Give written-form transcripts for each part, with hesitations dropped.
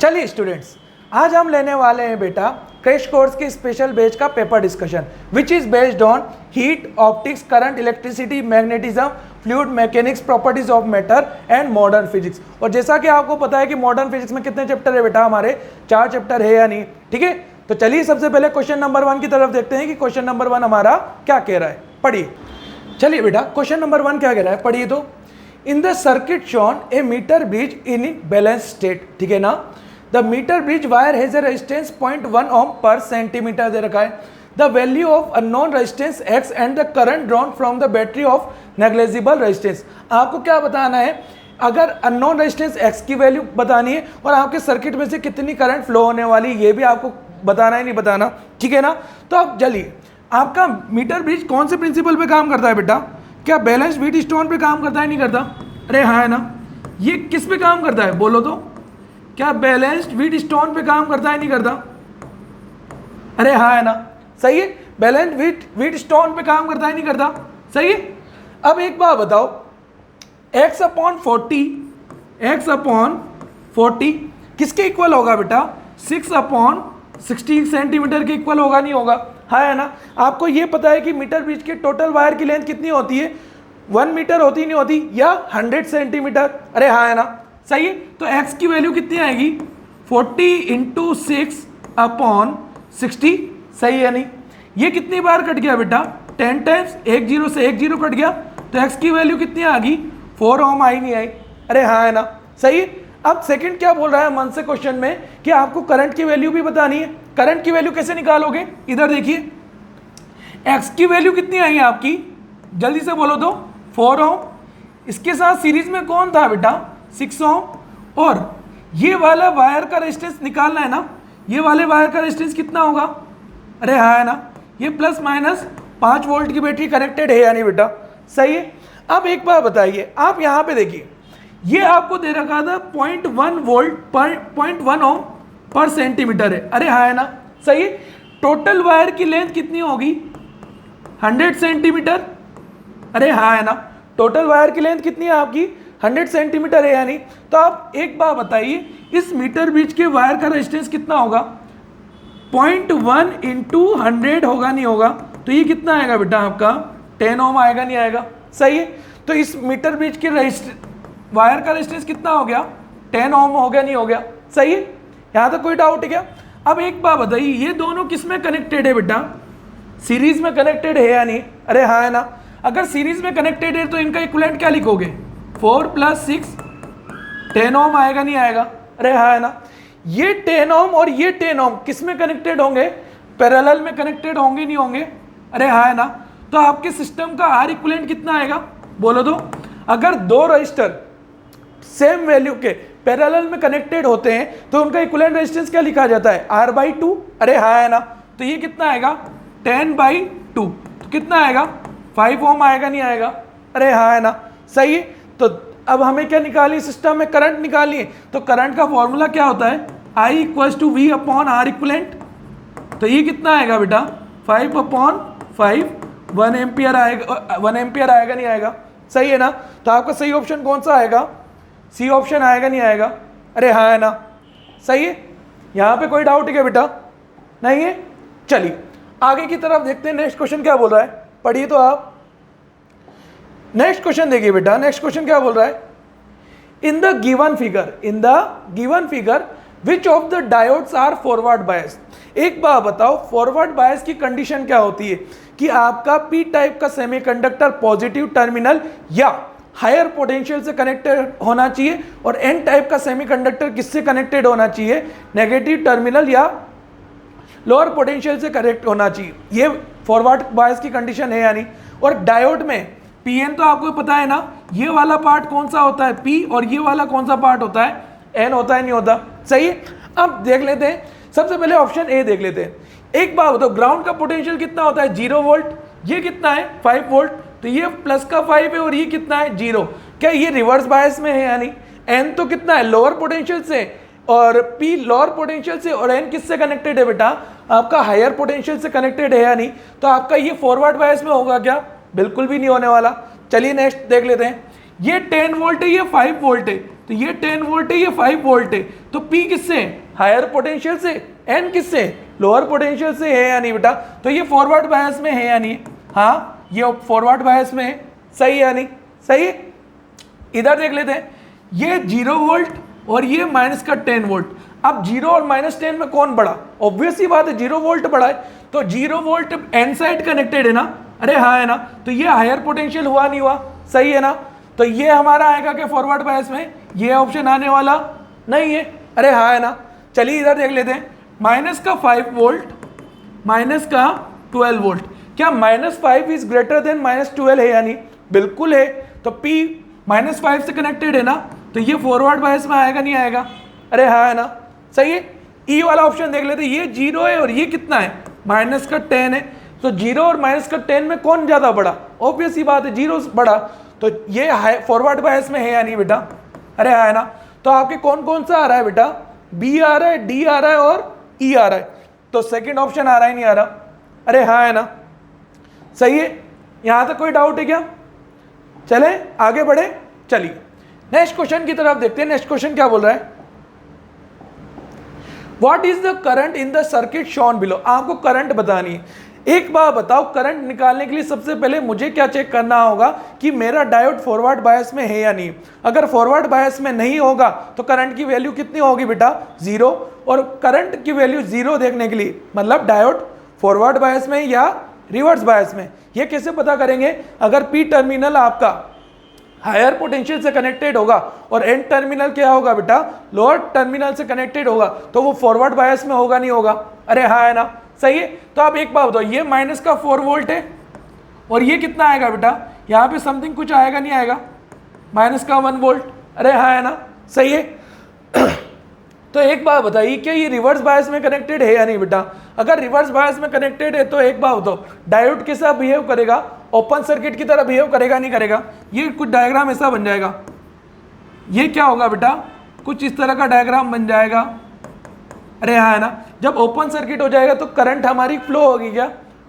चलिए स्टूडेंट्स, आज हम लेने वाले हैं बेटा क्रैश कोर्स की स्पेशल बैच का paper discussion which is based on heat, optics, current, electricity, magnetism, fluid mechanics, properties of matter and modern physics. और जैसा कि आपको पता है कि मॉडर्न फिजिक्स में कितने चैप्टर है बेटा, हमारे 4 चैप्टर है या नहीं, ठीक है। तो चलिए सबसे पहले क्वेश्चन नंबर 1 की तरफ देखते हैं कि क्वेश्चन नंबर 1 हमारा क्या कह रहा है। पढ़िए, चलिए बेटा क्वेश्चन नंबर 1 क्या कह रहा है, पढ़िए। तो in the circuit shown a metre bridge in balance state, ठीक है ना। The metre bridge wire has a resistance 0.1 ohm per centimetre दे रखा है। The value of unknown resistance X and the current drawn from the battery of negligible resistance. आपको क्या बताना है, अगर अननोन रेजिस्टेंस एक्स की वैल्यू बतानी है और आपके सर्किट में से कितनी करंट फ्लो होने वाली ये भी आपको बताना है, नहीं बताना, ठीक है ना। तो अब चलिए, आपका मीटर ब्रिज कौन से प्रिंसिपल पे काम करता है बेटा, क्या बैलेंस व्हीट स्टोन पे काम करता है, नहीं करता? अरे हाँ है ना। ये किस पे काम करता है बोलो तो, क्या बैलेंस्ड व्हीट स्टोन पे काम करता है, नहीं करता? अरे हाँ है ना, सही है। बैलेंस्ड व्हीट स्टोन पे काम करता है, नहीं करता? सही है। अब एक बात बताओ, x अपॉन 40 किसके इक्वल होगा बेटा? 6 अपॉन 60 सेंटीमीटर के इक्वल होगा, नहीं होगा? हाँ है ना। आपको ये पता है कि मीटर ब्रिज के टोटल वायर की लेंथ कितनी होती है, 1 मीटर होती नहीं होती, या 100 सेंटीमीटर? अरे हाँ है ना, सही है। तो x की वैल्यू कितनी आएगी, 40 इंटू 6 अपॉन 60, सही है नहीं। ये कितनी बार कट गया बेटा, 10 टाइम्स, 1 0 से 1 0 कट गया, तो x की वैल्यू कितनी आ गई, 4 ओम आई, नहीं आई? अरे हाँ है ना, सही है। अब सेकंड क्या बोल रहा है मन से क्वेश्चन में कि आपको करंट की वैल्यू भी बतानी है। करंट की वैल्यू कैसे निकालोगे, इधर देखिए, x की वैल्यू कितनी आई है आपकी, जल्दी से बोलो तो, 4 ओम। इसके साथ सीरीज में कौन था बेटा, 6 ओम। और ये वाला वायर का रेजिस्टेंस निकालना है ना, ये वाले वायर का रेजिस्टेंस कितना होगा? अरे हाँ है ना, ये प्लस माइनस 5 वोल्ट की बैटरी कनेक्टेड है या नहीं बेटा, सही है। अब एक बात बताइए, आप यहाँ पे देखिए, ये आपको दे रखा था 0.1 वोल्ट पर 0.1 ओम पर सेंटीमीटर है। अरे हाँ है ना, सही है। टोटल वायर की लेंथ कितनी होगी, 100 सेंटीमीटर। अरे हाँ है ना, टोटल वायर की लेंथ कितनी है आपकी, 100 सेंटीमीटर है यानी। तो आप एक बात बताइए, इस मीटर ब्रिज के वायर का रेजिस्टेंस कितना होगा, 0.1 इंटू 100 होगा, नहीं होगा? तो ये कितना आएगा बेटा आपका, 10 ओम आएगा, नहीं आएगा? सही है। तो इस मीटर ब्रिज के वायर का रेजिस्टेंस कितना हो गया, 10 ओम हो गया, नहीं हो गया? सही है। यहाँ तक कोई डाउट है क्या? अब एक बात बताइए, ये दोनों किस में कनेक्टेड है बेटा, सीरीज में कनेक्टेड है या नहीं? अरे हाँ है ना। अगर सीरीज में कनेक्टेड है तो इनका इक्विवेलेंट क्या लिखोगे, 4 + 6 10 ओम आएगा, नहीं आएगा? अरे हाँ है ना। ये 10 ओम और ये 10 ओम किस में कनेक्टेड होंगे, पैरेलल में कनेक्टेड होंगे, नहीं होंगे? अरे हाँ है ना। तो आपके सिस्टम का R इक्विवेलेंट कितना आएगा बोलो तो। अगर दो रजिस्टर सेम वैल्यू के पैरेलल में कनेक्टेड होते हैं तो उनका इक्विवेलेंट रेजिस्टेंस क्या लिखा जाता है, R/2। अरे हाँ है ना। तो ये कितना आएगा, 10/2, तो कितना आएगा, 5 ओम आएगा, नहीं आएगा? अरे हाँ है ना, सही है। तो अब हमें क्या निकाली, सिस्टम में करंट निकालनी है। तो करंट का फॉर्मूला क्या होता है, I = V/R इक्विवेलेंट। तो ये कितना आएगा बेटा, 5/5, 1 एम्पियर आएगा, 1 एम्पियर आएगा, नहीं आएगा? सही है ना। तो आपका सही ऑप्शन कौन सा आएगा, सी ऑप्शन आएगा, नहीं आएगा? अरे हाँ है ना, सही है। यहाँ पे कोई डाउट है क्या बेटा, नहीं है? चलिए आगे की तरफ देखते हैं, नेक्स्ट क्वेश्चन क्या बोल रहा है, पढ़िए तो आप। नेक्स्ट क्वेश्चन देखिए बेटा, नेक्स्ट क्वेश्चन क्या बोल रहा है, in the given figure which of the diodes are forward bias. एक बात बताओ, फॉरवर्ड बायस की कंडीशन क्या होती है कि आपका पी टाइप का सेमीकंडक्टर पॉजिटिव टर्मिनल या हायर पोटेंशियल से कनेक्टेड होना चाहिए, और एन टाइप का सेमीकंडक्टर किससे कनेक्टेड होना चाहिए, नेगेटिव टर्मिनल या लोअर पोटेंशियल से कनेक्ट होना चाहिए। ये फॉरवर्ड बायस की कंडीशन है यानी। और डायोड में पीएन तो आपको पता है ना, ये वाला पार्ट कौन सा होता है, पी, और ये वाला कौन सा पार्ट होता है, एन होता है, नहीं होता? सही है। अब देख लेते हैं, सबसे पहले ऑप्शन ए देख लेते हैं। एक बात बताओ, ग्राउंड का पोटेंशियल कितना होता है, 0 वोल्ट। ये कितना है, 5 वोल्ट। तो ये प्लस का 5 है और ये कितना है, 0। क्या ये रिवर्स बायस में है यानी? एन तो कितना है, लोअर पोटेंशियल से, और पी लोअर पोटेंशियल से, और एन किससे कनेक्टेड है बेटा, आपका हायर पोटेंशियल से कनेक्टेड है यानी। तो आपका ये फॉरवर्ड बायस में होगा क्या, बिल्कुल भी नहीं होने वाला। चलिए नेक्स्ट देख लेते हैं, ये 10 वोल्ट है, ये 5 वोल्ट है, तो ये 10 वोल्ट है, ये 5 वोल्ट है, तो P किससे है? हायर पोटेंशियल से, N किससे? लोअर पोटेंशियल से है या नहीं बेटा? तो ये फॉरवर्ड बायस में है या नहीं? हाँ, ये फॉरवर्ड बायस में है, सही है या नहीं? सही है। इधर देख लेते हैं, ये 0 वोल्ट और ये माइनस का 10 वोल्ट। अब 0 और -10 में कौन बड़ा? ऑब्वियस ही बात है 0 वोल्ट बड़ा है, तो 0 वोल्ट एन साइड कनेक्टेड है ना? अरे हाँ है ना? तो ये हायर पोटेंशियल हुआ नहीं हुआ? सही है ना? तो ये हमारा आएगा कि फॉरवर्ड बायस में, ये ऑप्शन आने वाला नहीं है। अरे हाँ है ना? चलिए इधर देख लेते हैं, माइनस का 5 वोल्ट माइनस का 12 वोल्ट, क्या -5 इज ग्रेटर देन -12 है या नहीं? बिल्कुल है। तो P -5 से कनेक्टेड है ना, तो ये फॉरवर्ड बायस में आएगा नहीं आएगा? अरे हाँ है ना? सही है। ई वाला ऑप्शन देख लेते हैं, ये 0 है और ये कितना है? माइनस का 10 है, तो 0 और माइनस का 10 में कौन ज़्यादा बड़ा? ऑब्वियस ही बात है 0 बड़ा, तो ये फॉरवर्ड बायस में है या नहीं बेटा? अरे हाँ है ना? तो आपके कौन कौन सा आ रहा है बेटा? बी आ रहा है, डी आ रहा है और ई आ रहा है, तो सेकंड ऑप्शन आ रहा है नहीं आ रहा? अरे हाँ है ना? सही है। यहां तक कोई डाउट है क्या? चले आगे बढ़े। चलिए नेक्स्ट क्वेश्चन की तरफ देखते हैं। नेक्स्ट क्वेश्चन क्या बोल रहा है? What is the current in the circuit shown below? आपको करंट बतानी है। एक बात बताओ, करंट निकालने के लिए सबसे पहले मुझे क्या चेक करना होगा कि मेरा डायोड फॉरवर्ड बायस में है या नहीं। अगर फॉरवर्ड बायस में नहीं होगा तो करंट की वैल्यू कितनी होगी बेटा? 0। और करंट की वैल्यू 0 देखने के लिए मतलब डायोड फॉरवर्ड बायस में या रिवर्स बायस में, ये कैसे पता करेंगे? अगर पी टर्मिनल आपका हायर पोटेंशियल से कनेक्टेड होगा और एन टर्मिनल क्या होगा बेटा? लोअर टर्मिनल से कनेक्टेड होगा, तो वो फॉरवर्ड बायस में होगा नहीं होगा? अरे हाँ है ना? सही है। तो आप एक बात बताओ, ये माइनस का 4 वोल्ट है और ये कितना आएगा बेटा? यहाँ पे समथिंग कुछ आएगा नहीं आएगा? माइनस का 1 वोल्ट। अरे हाँ है ना? सही है। तो एक बात बताइए, क्या ये रिवर्स बायस में कनेक्टेड है या नहीं बेटा? अगर रिवर्स बायस में कनेक्टेड है तो एक बात बताओ, डायोड कैसा बिहेव करेगा? ओपन सर्किट की तरह बिहेव करेगा नहीं करेगा? ये कुछ डायग्राम ऐसा बन जाएगा, ये क्या होगा बेटा? कुछ इस तरह का डायग्राम बन जाएगा। अरे हाँ है ना? जब ओपन सर्किट हो जाएगा तो करंट हमारी फ्लो होगी क्या?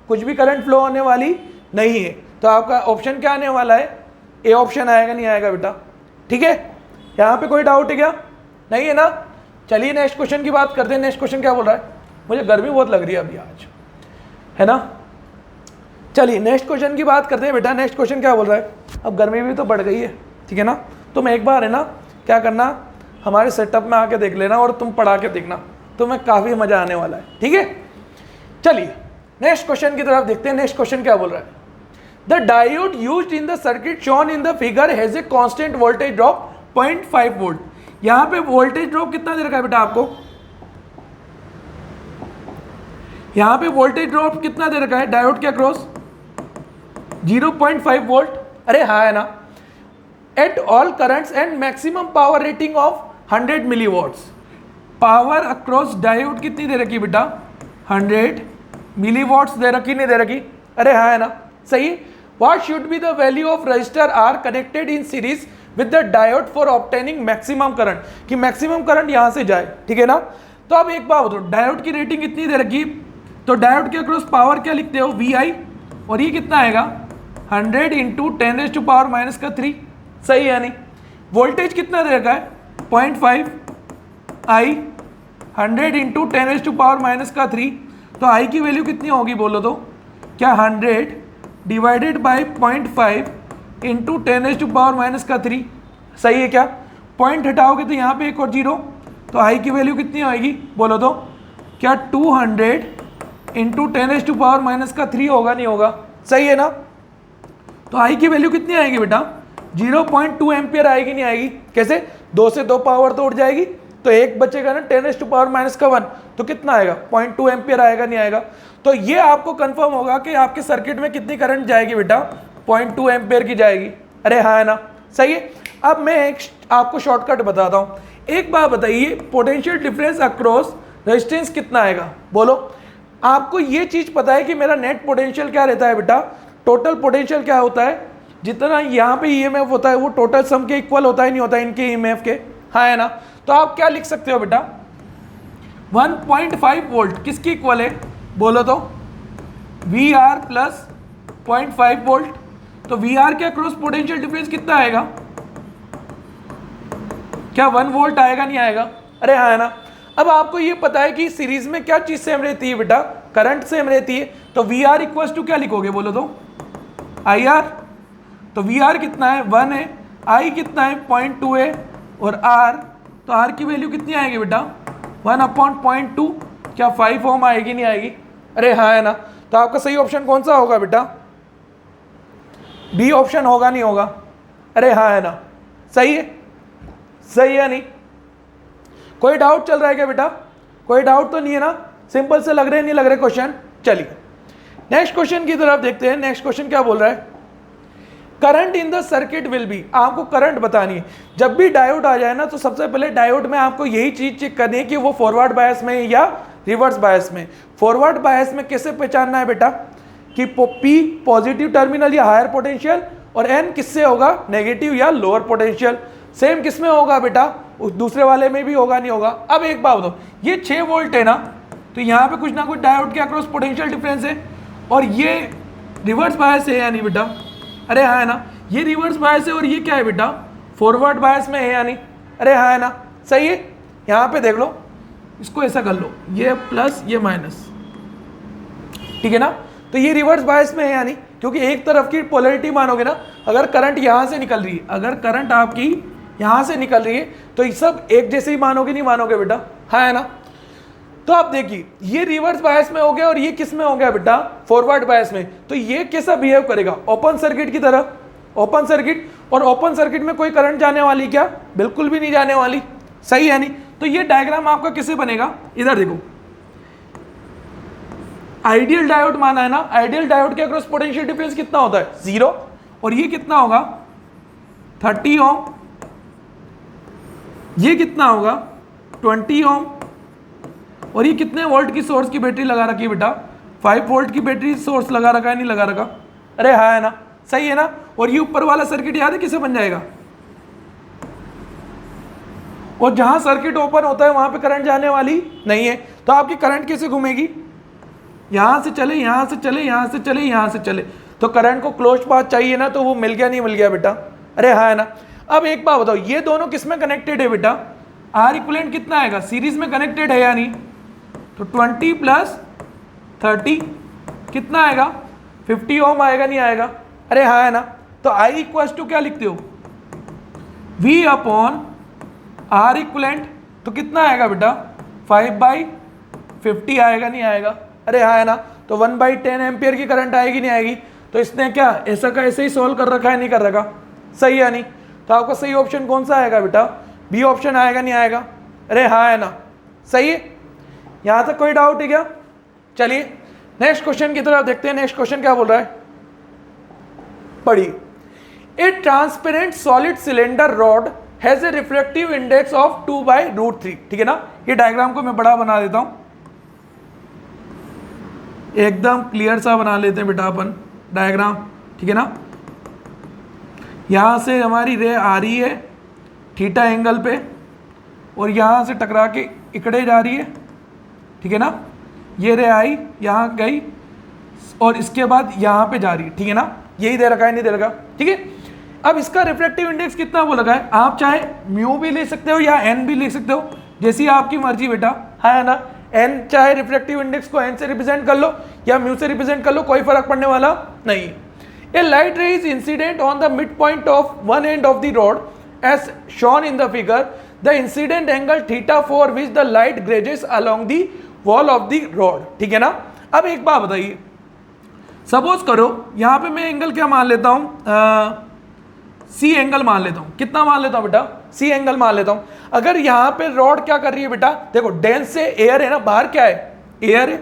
कुछ भी करंट फ्लो होने वाली नहीं है। तो आपका ऑप्शन क्या आने वाला है? ए ऑप्शन आएगा नहीं आएगा बेटा? ठीक है, यहाँ पे कोई डाउट है क्या? नहीं है ना? चलिए नेक्स्ट क्वेश्चन की बात करते हैं। नेक्स्ट क्वेश्चन क्या बोल रहा है? मुझे गर्मी बहुत लग रही है अभी आज, है ना? चलिए नेक्स्ट क्वेश्चन की बात करते हैं बेटा। नेक्स्ट क्वेश्चन क्या बोल रहा है? अब गर्मी भी तो बढ़ गई है, ठीक है ना? तुम एक बार है ना क्या करना, हमारे सेटअप में आके देख लेना और तुम पढ़ा के देखना, तुम्हें काफ़ी मज़ा आने वाला है, ठीक है? चलिए नेक्स्ट क्वेश्चन की तरफ देखते हैं। नेक्स्ट क्वेश्चन क्या बोल रहा है? The diode used in the circuit shown in the figure has a constant voltage drop 0.5 volt. यहाँ पे वोल्टेज ड्रॉप कितना दे रखा है बेटा आपको? यहाँ पे वोल्टेज ड्रॉप कितना दे रखा है डायोड के अक्रॉस? 0.5 वोल्ट। अरे हाँ है ना? At all currents and maximum power rating of 100 milliwatts. Power across diode कितनी दे रखी बेटा? 100 मिलीवॉट्स दे रखी नहीं दे रखी? अरे हाँ है ना? सही। What should be the value of resistor R connected in series with the diode for obtaining maximum current, कि मैक्सिमम करंट यहां से जाए, ठीक है ना? तो अब एक बात बताओ, डायोड की रेटिंग कितनी दे रखी? तो डायोड के अक्रॉस पावर क्या लिखते हो? VI, और ये कितना आएगा? 100 इंटू 10⁻⁻3। सही है नहीं? वोल्टेज कितना दे रखा है? 0.5 I 100 इंटू 10⁻⁻3। तो I की वैल्यू कितनी होगी बोलो तो? क्या 100 डिवाइडेड बाई 0.5 इंटू 10⁻⁻3? सही है क्या? पॉइंट हटाओगे तो यहाँ पे एक और जीरो, तो आई की वैल्यू कितनी आएगी बोलो तो? क्या 200 इंटू 10⁻⁻3 होगा नहीं होगा? सही है ना? तो आई की वैल्यू कितनी आएगी बेटा? 0.2 एम्पियर आएगी नहीं आएगी? कैसे? 2 से 2 पावर तो उठ जाएगी, तो एक बचेगा ना 10⁻⁻1, तो कितना आएगा? 0.2 एम्पियर आएगा नहीं आएगा? तो ये आपको कंफर्म होगा कि आपके सर्किट में कितनी करंट जाएगी बेटा? 0.2 एम्पियर की जाएगी। अरे हाँ है ना? सही है। अब मैं एक आपको शॉर्टकट बताता हूँ। एक बात बताइए, पोटेंशियल डिफरेंस अक्रॉस रेजिस्टेंस कितना आएगा बोलो? आपको ये चीज़ पता है कि मेरा नेट पोटेंशियल क्या रहता है बेटा? टोटल पोटेंशियल क्या होता है? जितना यहाँ पे ईएमएफ होता है वो टोटल सम के इक्वल होता है नहीं होता है इनके ईएमएफ के? हाँ है ना? तो आप क्या लिख सकते हो बेटा? 1.5 वोल्ट किसकी इक्वल है बोलो तो? VR plus 0.5 volt. तो VR के अक्रॉस पोटेंशियल डिफरेंस कितना आएगा? क्या 1 वोल्ट आएगा नहीं आएगा? अरे हाँ है ना। अब आपको ये पता है कि सीरीज में क्या चीज सेम रहती है बेटा? करंट सेम रहती है। तो वी आर इक्वल टू क्या लिखोगे बोलो तो? I R. तो वी आर कितना है? 1 है। आई कितना है? 0.2 है। और आर, तो आर की वैल्यू कितनी आएगी बेटा? 1/0.2। क्या 5 ओम आएगी नहीं आएगी? अरे हाँ है ना। तो आपका सही ऑप्शन कौन सा होगा बेटा? बी ऑप्शन होगा नहीं होगा? अरे हाँ है ना। सही है? सही है नहीं? कोई डाउट चल रहा है क्या बेटा? कोई डाउट तो नहीं है ना? सिंपल से लग रहे नहीं लग रहे क्वेश्चन? चलिए नेक्स्ट क्वेश्चन की तरफ देखते हैं। नेक्स्ट क्वेश्चन क्या बोल रहा है? Current in the circuit will be, आपको करंट बतानी है। जब भी डायोड आ जाए ना तो सबसे पहले डायोड में आपको यही चीज चेक करनी है कि वो फॉरवर्ड बायस में या रिवर्स बायस में। फॉरवर्ड बायस में कैसे पहचानना है बेटा? कि पी पॉजिटिव टर्मिनल या हायर पोटेंशियल, और एन किससे होगा? नेगेटिव या लोअर पोटेंशियल। सेम किस में होगा बेटा? उस दूसरे वाले में भी होगा नहीं होगा? अब एक बात बताओ, ये 6 वोल्ट है ना, तो यहाँ पे कुछ ना कुछ डायोड के अक्रॉस पोटेंशियल डिफरेंस है, और ये रिवर्स बायस है या नहीं बेटा? अरे हाँ है ना। ये रिवर्स बायस है और ये क्या है बेटा? फॉरवर्ड बायस में है या नहीं? अरे हाँ है ना। सही है। यहाँ पे देख लो, इसको ऐसा कर लो, ये प्लस ये माइनस, ठीक है ना। तो ये रिवर्स बायस में है या नहीं? क्योंकि एक तरफ की पोलैरिटी मानोगे ना, अगर करंट यहाँ से निकल रही है, अगर करंट आपकी यहाँ से निकल रही है तो ये सब एक जैसे ही मानोगे नहीं मानोगे बेटा? हाँ है ना। तो आप देखिए, ये रिवर्स बायस में हो गया और ये किस में हो गया बेटा? फॉरवर्ड बायस में। तो ये कैसा बिहेव करेगा? ओपन सर्किट की तरह। ओपन सर्किट, और ओपन सर्किट में कोई करंट जाने वाली क्या? बिल्कुल भी नहीं जाने वाली। सही है नहीं? तो ये डायग्राम आपका कैसे बनेगा? इधर देखो, आइडियल डायोड माना है ना, आइडियल डायोड के अक्रॉस पोटेंशियल डिफरेंस कितना होता है? 0। और ये कितना होगा? 30 ओम। ये कितना होगा? 20 ओम। और ये कितने वोल्ट की सोर्स की बैटरी लगा रखी है बेटा? 5 वोल्ट की बैटरी सोर्स लगा रखा है नहीं लगा रखा? अरे हाँ है ना। सही है ना। और ये ऊपर वाला सर्किट याद है किसे बन जाएगा? और जहां सर्किट ओपन होता है वहां पे करंट जाने वाली नहीं है। तो आपकी करंट कैसे घूमेगी? यहां से चले, यहां से चले, यहां से चले, यहां से चले। तो करंट को क्लोज पाथ चाहिए ना, तो वो मिल गया नहीं मिल गया बेटा? अरे हाँ है ना। अब एक बात बताओ, ये दोनों किस में कनेक्टेड है बेटा? आर इक्विवेलेंट कितना आएगा? सीरीज में कनेक्टेड है या नहीं? तो 20 + 30 कितना आएगा? 50 ओम आएगा नहीं आएगा? अरे हाँ है ना। तो आई इक्वल टू क्या लिखते हो? V upon R equivalent. तो कितना आएगा बेटा? 5/50 आएगा नहीं आएगा? अरे हाँ है ना। तो 1/10 एम्पियर की करंट आएगी नहीं आएगी? तो इसने क्या ऐसा का ऐसे ही सोल्व कर रखा है नहीं कर रखा? सही है नहीं? तो आपका सही ऑप्शन कौन सा आएगा बेटा? बी ऑप्शन आएगा नहीं आएगा? अरे हाँ है ना। सही है। यहां तक कोई डाउट है क्या? चलिए नेक्स्ट क्वेश्चन की तरफ देखते हैं। नेक्स्ट क्वेश्चन क्या बोल रहा है? पढ़िए। ए transparent solid cylinder rod has a reflective index of 2/√3। ठीक है ना। ये डायग्राम को मैं बड़ा बना देता हूं, एकदम क्लियर सा बना लेते हैं बेटा अपन डायग्राम। ठीक है ना। यहां से हमारी रे आ रही है थीटा एंगल पे, और यहां से टकरा के इकड़े जा रही है। ठीक है ना। ये रे आई, यहाँ गई, और इसके बाद यहाँ पे जा रही है। ठीक है ना। यही दे रखा है नहीं दे रखा? ठीक है। अब इसका रिफ्लेक्टिव इंडेक्स कितना वो लगा है? आप चाहे म्यू भी ले सकते हो या एन भी लिख सकते हो, जैसी आपकी मर्जी बेटा। है ना। एन चाहे रिफ्लेक्टिव इंडेक्स को एन से रिप्रेजेंट कर लो या म्यू से रिप्रेजेंट कर लो, कोई फर्क पड़ने वाला नहीं। A light ray is incident on the mid point of one end of the rod as shown in the figure. The incident angle theta for which the light grazes along the wall of the rod. ठीक है ना। अब एक बात बताइए, suppose करो यहां पे मैं एंगल क्या मान लेता हूं? सी एंगल मान लेता हूं। कितना मान लेता हूं बेटा? सी एंगल मान लेता हूं। अगर यहां पे रॉड क्या कर रही है बेटा? देखो डेंस से एयर है ना, बाहर क्या है? एयर है।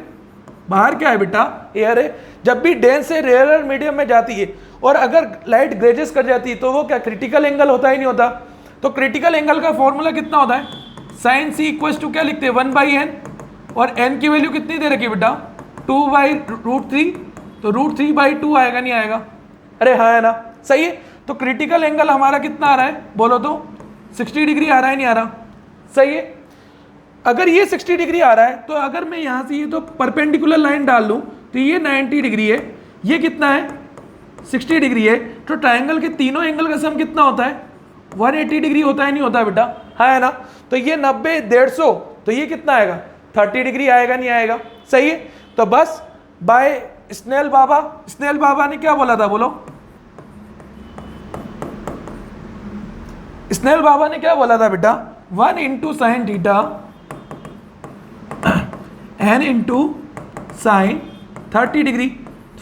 बाहर क्या है बेटा? एयर है। जब भी डेंस से रेयर मीडियम में जाती है और अगर लाइट ग्रेजेस कर जाती है तो वो क्या क्रिटिकल एंगल होता ही नहीं होता? तो क्रिटिकल एंगल का फॉर्मूला कितना होता है? साइन सी इक्वल टू क्या लिखते हैं? 1/n, और n की वैल्यू कितनी दे रखी है बेटा? 2/√3। तो √3/2 आएगा नहीं आएगा? अरे हाँ है ना। सही है। तो क्रिटिकल एंगल हमारा कितना आ रहा है बोलो तो? 60 डिग्री आ रहा है नहीं आ रहा? सही है। अगर ये 60 डिग्री आ रहा है तो अगर मैं यहाँ से ये तो परपेंडिकुलर लाइन डाल लूँ तो ये 90 डिग्री है, ये कितना है? 60 डिग्री है। तो ट्राइंगल के तीनों एंगल का सम कितना होता है? 180 डिग्री होता है नहीं होता बेटा? है ना। तो ये 90 150, तो ये कितना आएगा 30 डिग्री आएगा नहीं आएगा, सही है। तो बस बाय स्नेल बाबा ने क्या बोला था, बोलो स्नेल बाबा ने क्या बोला था बेटा, 1 into sine theta n into sine 30 degree.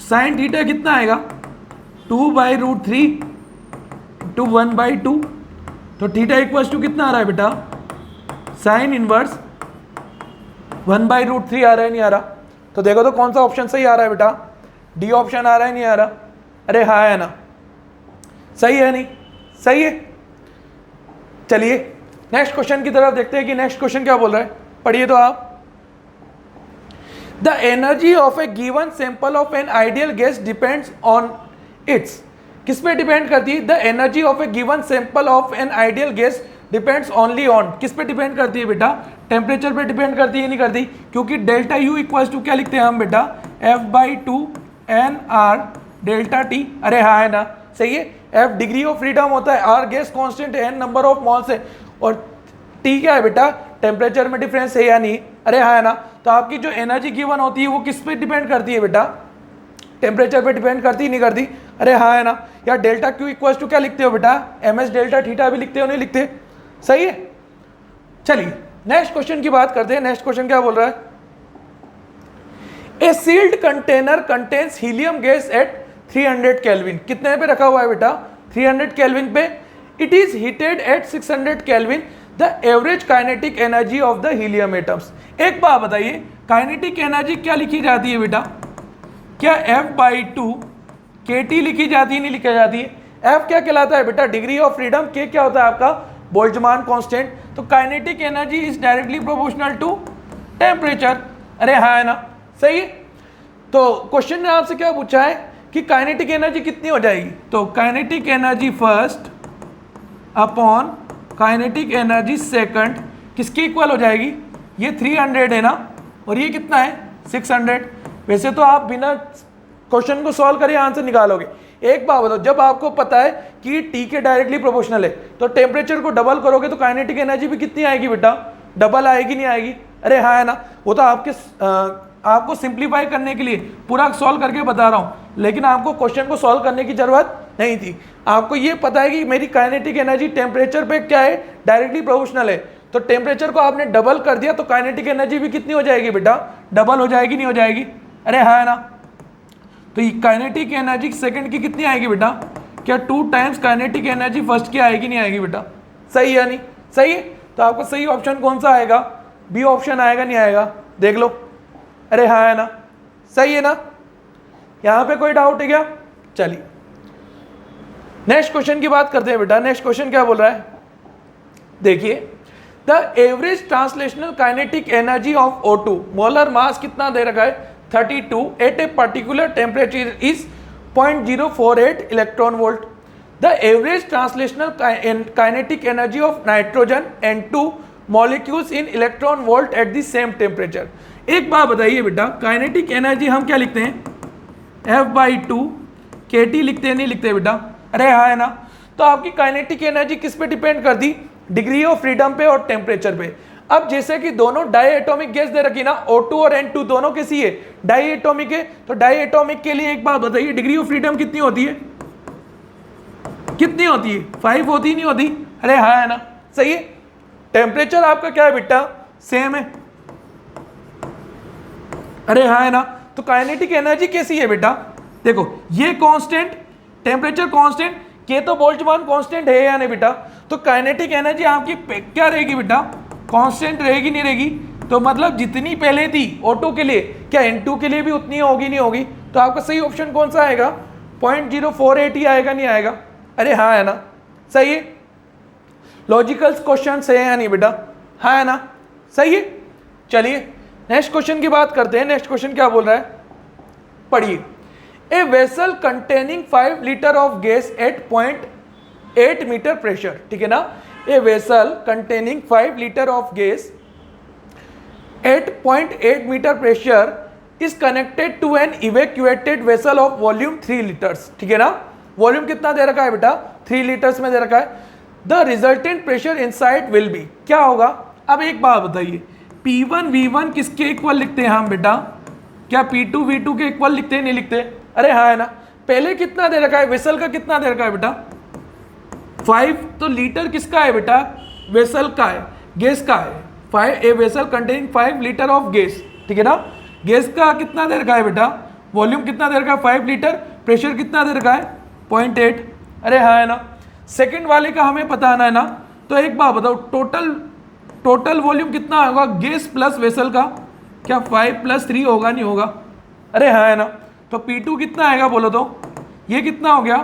Sine theta कितना आएगा 2/√3 टू 1/2, तो थीटा इक्वल्स टू कितना आ रहा है बेटा, साइन इनवर्स 1/√3 आ रहा है नहीं आ रहा। तो देखो तो कौन सा ऑप्शन सही आ रहा है बेटा, डी ऑप्शन आ रहा है नहीं आ रहा, अरे हाँ है ना, सही है नहीं, सही है। चलिए नेक्स्ट क्वेश्चन की तरफ देखते हैं कि नेक्स्ट क्वेश्चन क्या बोल रहा है, पढ़िए तो आप। The energy of A given sample of an ideal gas depends on it's, किस पे डिपेंड करती है, the energy of A given sample of an ideal gas depends only on, किस पे डिपेंड करती है बेटा, टेम्परेचर पे डिपेंड करती है नहीं करती, क्योंकि डेल्टा यू इक्वल्स टू क्या लिखते हैं हम बेटा, F/2 NR डेल्टा टी, अरे हाँ है ना, सही है। F डिग्री ऑफ फ्रीडम होता है, R गैस कांस्टेंट है, N नंबर ऑफ मॉल्स है, और T क्या है बेटा, टेम्परेचर में डिफरेंस है या नहीं, अरे हाँ है ना। तो आपकी जो एनर्जी गिवन होती है वो किस पे डिपेंड करती है बेटा, टेम्परेचर पे डिपेंड करती नहीं करती, अरे हाँ है ना। या डेल्टा क्यू इक्वल्स टू क्या लिखते हो बेटा, MS डेल्टा थीटा भी लिखते हो नहीं लिखते, सही है। चलिए नेक्स्ट क्वेश्चन की बात करते हैं। नेक्स्ट क्वेश्चन क्या बोल रहा है, a sealed container contains helium gas at 300 kelvin, कितने पे रखा हुआ है बेटा, 300 केल्विन पे। It is heated at 600 kelvin, the average kinetic energy of the helium atoms. एक बात बताइए, काइनेटिक एनर्जी क्या लिखी जाती है बेटा, क्या F/2 KT लिखी जाती है नहीं लिखी जाती है। F क्या कहलाता है बेटा, डिग्री ऑफ फ्रीडम, K क्या होता है आपका बोल्ट्जमान कांस्टेंट। तो kinetic energy is directly proportional to temperature, अरे हाँ है ना, सही है। तो क्वेश्चन ने आपसे क्या पूछा है कि काइनेटिक एनर्जी कितनी हो जाएगी, तो kinetic energy first upon kinetic energy second किसकी इक्वल हो जाएगी, ये 300 है ना, और ये कितना है 600। वैसे तो आप बिना क्वेश्चन को सॉल्व करे आंसर निकालोगे। एक बात बताओ, जब आपको पता है कि टी के डायरेक्टली प्रोपोर्शनल है, तो टेम्परेचर को डबल करोगे तो काइनेटिक एनर्जी भी कितनी आएगी बेटा, डबल आएगी नहीं आएगी, अरे हाँ है ना। वो तो आपको सिंप्लीफाई करने के लिए पूरा सॉल्व करके बता रहा हूँ, लेकिन आपको क्वेश्चन को सॉल्व करने की जरूरत नहीं थी। आपको ये पता है कि मेरी काइनेटिक एनर्जी टेम्परेचर पे क्या है, डायरेक्टली प्रोपोर्शनल है, तो टेम्परेचर को आपने डबल कर दिया तो काइनेटिक एनर्जी भी कितनी हो जाएगी बेटा, डबल हो जाएगी नहीं हो जाएगी, अरे हाँ है ना। तो ये काइनेटिक एनर्जी सेकंड की कितनी आएगी बेटा, क्या 2 टाइम्स काइनेटिक एनर्जी फर्स्ट की आएगी नहीं आएगी बेटा, सही है नहीं, सही है। तो आपका सही ऑप्शन कौन सा आएगा, बी ऑप्शन आएगा नहीं आएगा, देख लो, अरे हाँ है ना, सही है ना। यहाँ पे कोई डाउट है क्या, चलिए नेक्स्ट क्वेश्चन की बात करते हैं बेटा। नेक्स्ट क्वेश्चन क्या बोल रहा है, देखिए, the average translational kinetic energy of O2, molar mass कितना दे रखा है 32 at a particular temperature is 0.048 electron volt. The average translational kinetic energy of nitrogen N2 molecules in electron volt at the same temperature. एक बात बताइए बेटा, kinetic energy हम क्या लिखते हैं, F/2 KT लिखते हैं नहीं लिखते बेटा, अरे हाँ है ना। तो आपकी काइनेटिक एनर्जी किस पे डिपेंड करती, डिग्री ऑफ फ्रीडम पे और टेम्परेचर पे। अब जैसे कि दोनों डाई एटॉमिक गैस दे रखी ना, O2 और N2 दोनों कैसी है, डाई एटॉमिक है, तो डाई एटॉमिक के लिए एक बात बताइए, डिग्री ऑफ फ्रीडम कितनी होती है, कितनी होती है 5 होती नहीं होती, अरे हाँ है ना, सही है। टेम्परेचर आपका क्या है बेटा, सेम है, अरे हाँ है ना। तो काइनेटिक एनर्जी कैसी है बेटा, देखो ये कांस्टेंट, टेम्परेचर कांस्टेंट, के तो बोल्ट्जमान कांस्टेंट है या नहीं बेटा, तो काइनेटिक एनर्जी आपकी क्या रहेगी बेटा, कांस्टेंट रहेगी नहीं रहेगी। तो मतलब जितनी पहले थी O2 के लिए, क्या N2 के लिए भी उतनी होगी नहीं होगी। तो आपका सही ऑप्शन कौन सा आएगा, 0.048 ही आएगा नहीं आएगा, अरे हाँ है ना, सही है। लॉजिकल क्वेश्चन है या नहीं बेटा, हाँ है ना, सही है। चलिए नेक्स्ट क्वेश्चन की बात करते हैं। नेक्स्ट क्वेश्चन क्या बोल रहा है, पढ़िए, a vessel containing 5 litre of gas at 0.8 metre pressure, ठीक है ना। A vessel containing 5 litre of gas at 0.8 metre pressure is connected to an evacuated vessel of volume 3 litres, ठीक है ना। वॉल्यूम कितना दे रखा है बेटा, 3 लीटर्स में दे रखा है। The resultant pressure inside will be, क्या होगा? अब एक बात बताइए, P1 V1 किसके इक्वल लिखते हैं हम बेटा? क्या P2 V2 के इक्वल लिखते हैं, नहीं लिखते? अरे हाँ है ना। पहले कितना दे रखा है? वेसल का कितना दे रखा है बेटा? 5। तो लीटर किसका है बेटा? वेसल का है, गैस का है। 5 ए vessel containing 5 litre of gas, ठीक है ना। गैस का कितना दे रखा है बेटा? वॉल्यूम कितना दे रखा है? 5 लीटर। प्रेशर कितना दे रखा है? 0.8। अरे हाँ है ना। सेकंड वाले का हमें पता है ना। तो एक बात बताओ, टोटल वॉल्यूम कितना होगा गैस प्लस वेसल का? क्या 5 + 3 होगा, नहीं होगा? अरे हाँ है ना। तो P2 कितना आएगा बोलो तो? ये कितना हो गया?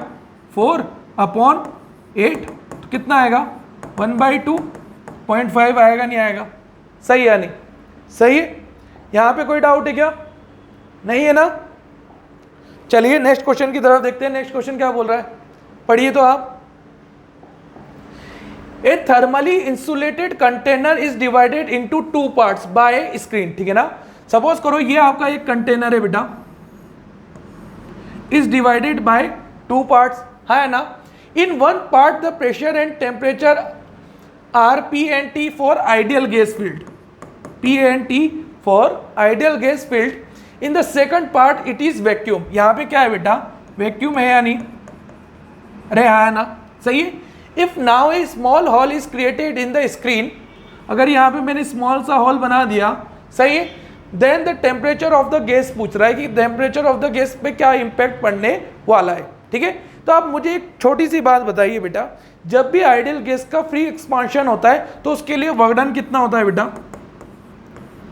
4/8। तो कितना आएगा? 1/2, 0.5 आएगा, नहीं आएगा? सही है, नहीं सही है? यहाँ पे कोई डाउट है क्या? नहीं है ना। चलिए नेक्स्ट क्वेश्चन की तरफ देखते हैं। नेक्स्ट क्वेश्चन क्या बोल रहा है, पढ़िए तो आप। A thermally insulated container is divided into 2 parts by a screen, ठीक है ना। सपोज करो ये आपका एक कंटेनर है बेटा, इज डिवाइडेड बाय 2 पार्ट्स, है ना। In 1 part the pressure and temperature are P and T for ideal gas field, P and T for ideal gas field. In the second part it is vacuum. यहाँ पे क्या है बेटा? Vacuum है या नहीं? अरे हाँ है ना, सही है। If now A small hall is created in the screen, अगर यहाँ पे मैंने स्मॉल सा हॉल बना दिया, सही है। Then the temperature of the gas पूछ रहा है कि टेम्परेचर ऑफ द गैस पे क्या इंपैक्ट पड़ने वाला है, ठीक है। तो आप मुझे एक छोटी सी बात बताइए बेटा, जब भी आइडियल गैस का फ्री एक्सपांशन होता है तो उसके लिए वर्क डन कितना होता है बेटा?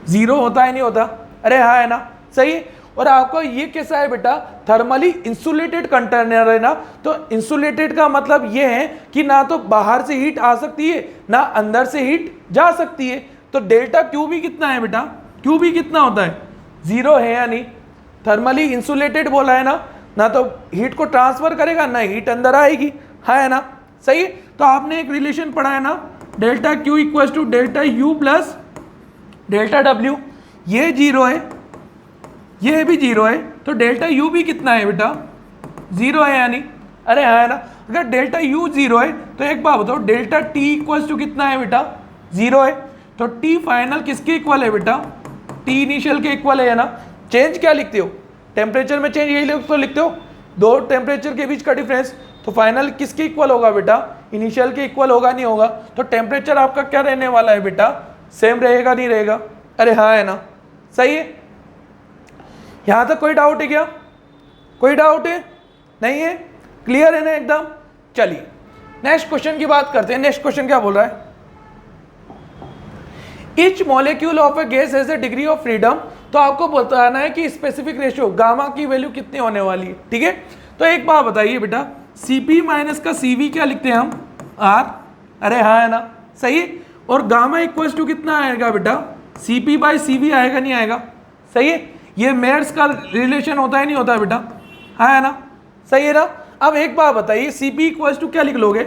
0 होता है, नहीं होता? अरे हाँ है ना, सही है। और आपका ये कैसा है बेटा? थर्मली इंसुलेटेड कंटेनर है ना। तो इंसुलेटेड का मतलब ये है कि ना तो बाहर से हीट आ सकती है ना अंदर से हीट जा सकती है। तो डेल्टा क्यू भी कितना है बेटा? क्यू भी कितना होता है? 0 है या नहीं? थर्मली इंसुलेटेड बोला है ना तो हीट को ट्रांसफर करेगा ना हीट अंदर आएगी, है ना, सही है। तो आपने एक रिलेशन पढ़ा है ना, delta Q equal to delta U plus delta W. ये 0 है, ये भी 0 है, तो डेल्टा यू भी कितना है बेटा? 0 है या नहीं? अरे हाँ है ना। अगर डेल्टा यू 0 है तो एक बात बताओ, डेल्टा टी इक्वल टू कितना है बेटा? 0 है। तो टी फाइनल किसके इक्वल है बेटा? टी इनिशियल के इक्वल है ना। चेंज क्या लिखते हो? टेम्परेचर में चेंज यही तो लिखते हो, 2 टेम्परेचर के बीच का डिफरेंस। तो फाइनल किसके इक्वल होगा बेटा? इनिशियल के इक्वल होगा, नहीं होगा? तो टेम्परेचर आपका क्या रहने वाला है बेटा? सेम रहेगा, नहीं रहेगा? अरे हाँ है ना, सही है। यहां तक कोई डाउट है क्या? कोई डाउट है? नहीं है? क्लियर है ना एकदम? चलिए नेक्स्ट क्वेश्चन की बात करते हैं। नेक्स्ट क्वेश्चन क्या बोल रहा है? Each molecule of A gas has a degree of freedom. तो आपको बताना है कि स्पेसिफिक रेशियो गामा की वैल्यू कितनी होने वाली है, ठीक है। तो एक बात बताइए बेटा, Cp माइनस का Cv क्या लिखते हैं हम? R। अरे हाँ है ना, सही है। और गामा इक्वल्स टू कितना आएगा बेटा? Cp/Cv आएगा, नहीं आएगा? सही है। ये मेयर्स का रिलेशन होता है, नहीं होता है बेटा? हाँ है ना, सही है ना। अब एक बात बताइए, Cp इक्वल्स टू क्या लिख लोगे?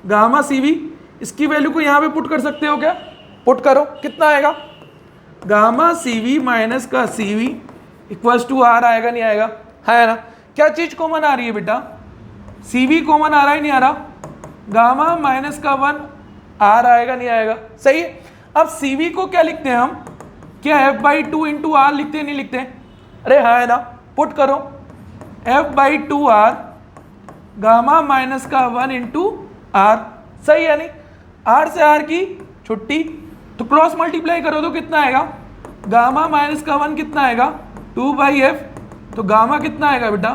Gamma Cv। इसकी वैल्यू को यहाँ पे पुट कर सकते हो क्या? पुट करो, कितना आएगा? गामा Cv माइनस का Cv इक्वल्स टू R आएगा, नहीं आएगा? है ना। क्या चीज़ कॉमन आ रही है बेटा? Cv कॉमन आ रहा है, नहीं आ रहा? गामा माइनस का 1 R आएगा, नहीं आएगा? सही है। अब Cv को क्या लिखते हैं हम? क्या F/2 इंटू R लिखते हैं, नहीं लिखते? अरे हाँ है ना, पुट करो F/2 R गामा माइनस का 1 इंटू R, सही है नहीं? R से R की छुट्टी, तो क्रॉस मल्टीप्लाई करो तो कितना आएगा? गामा माइनस का 1 कितना आएगा? 2/f। तो गामा कितना आएगा बेटा?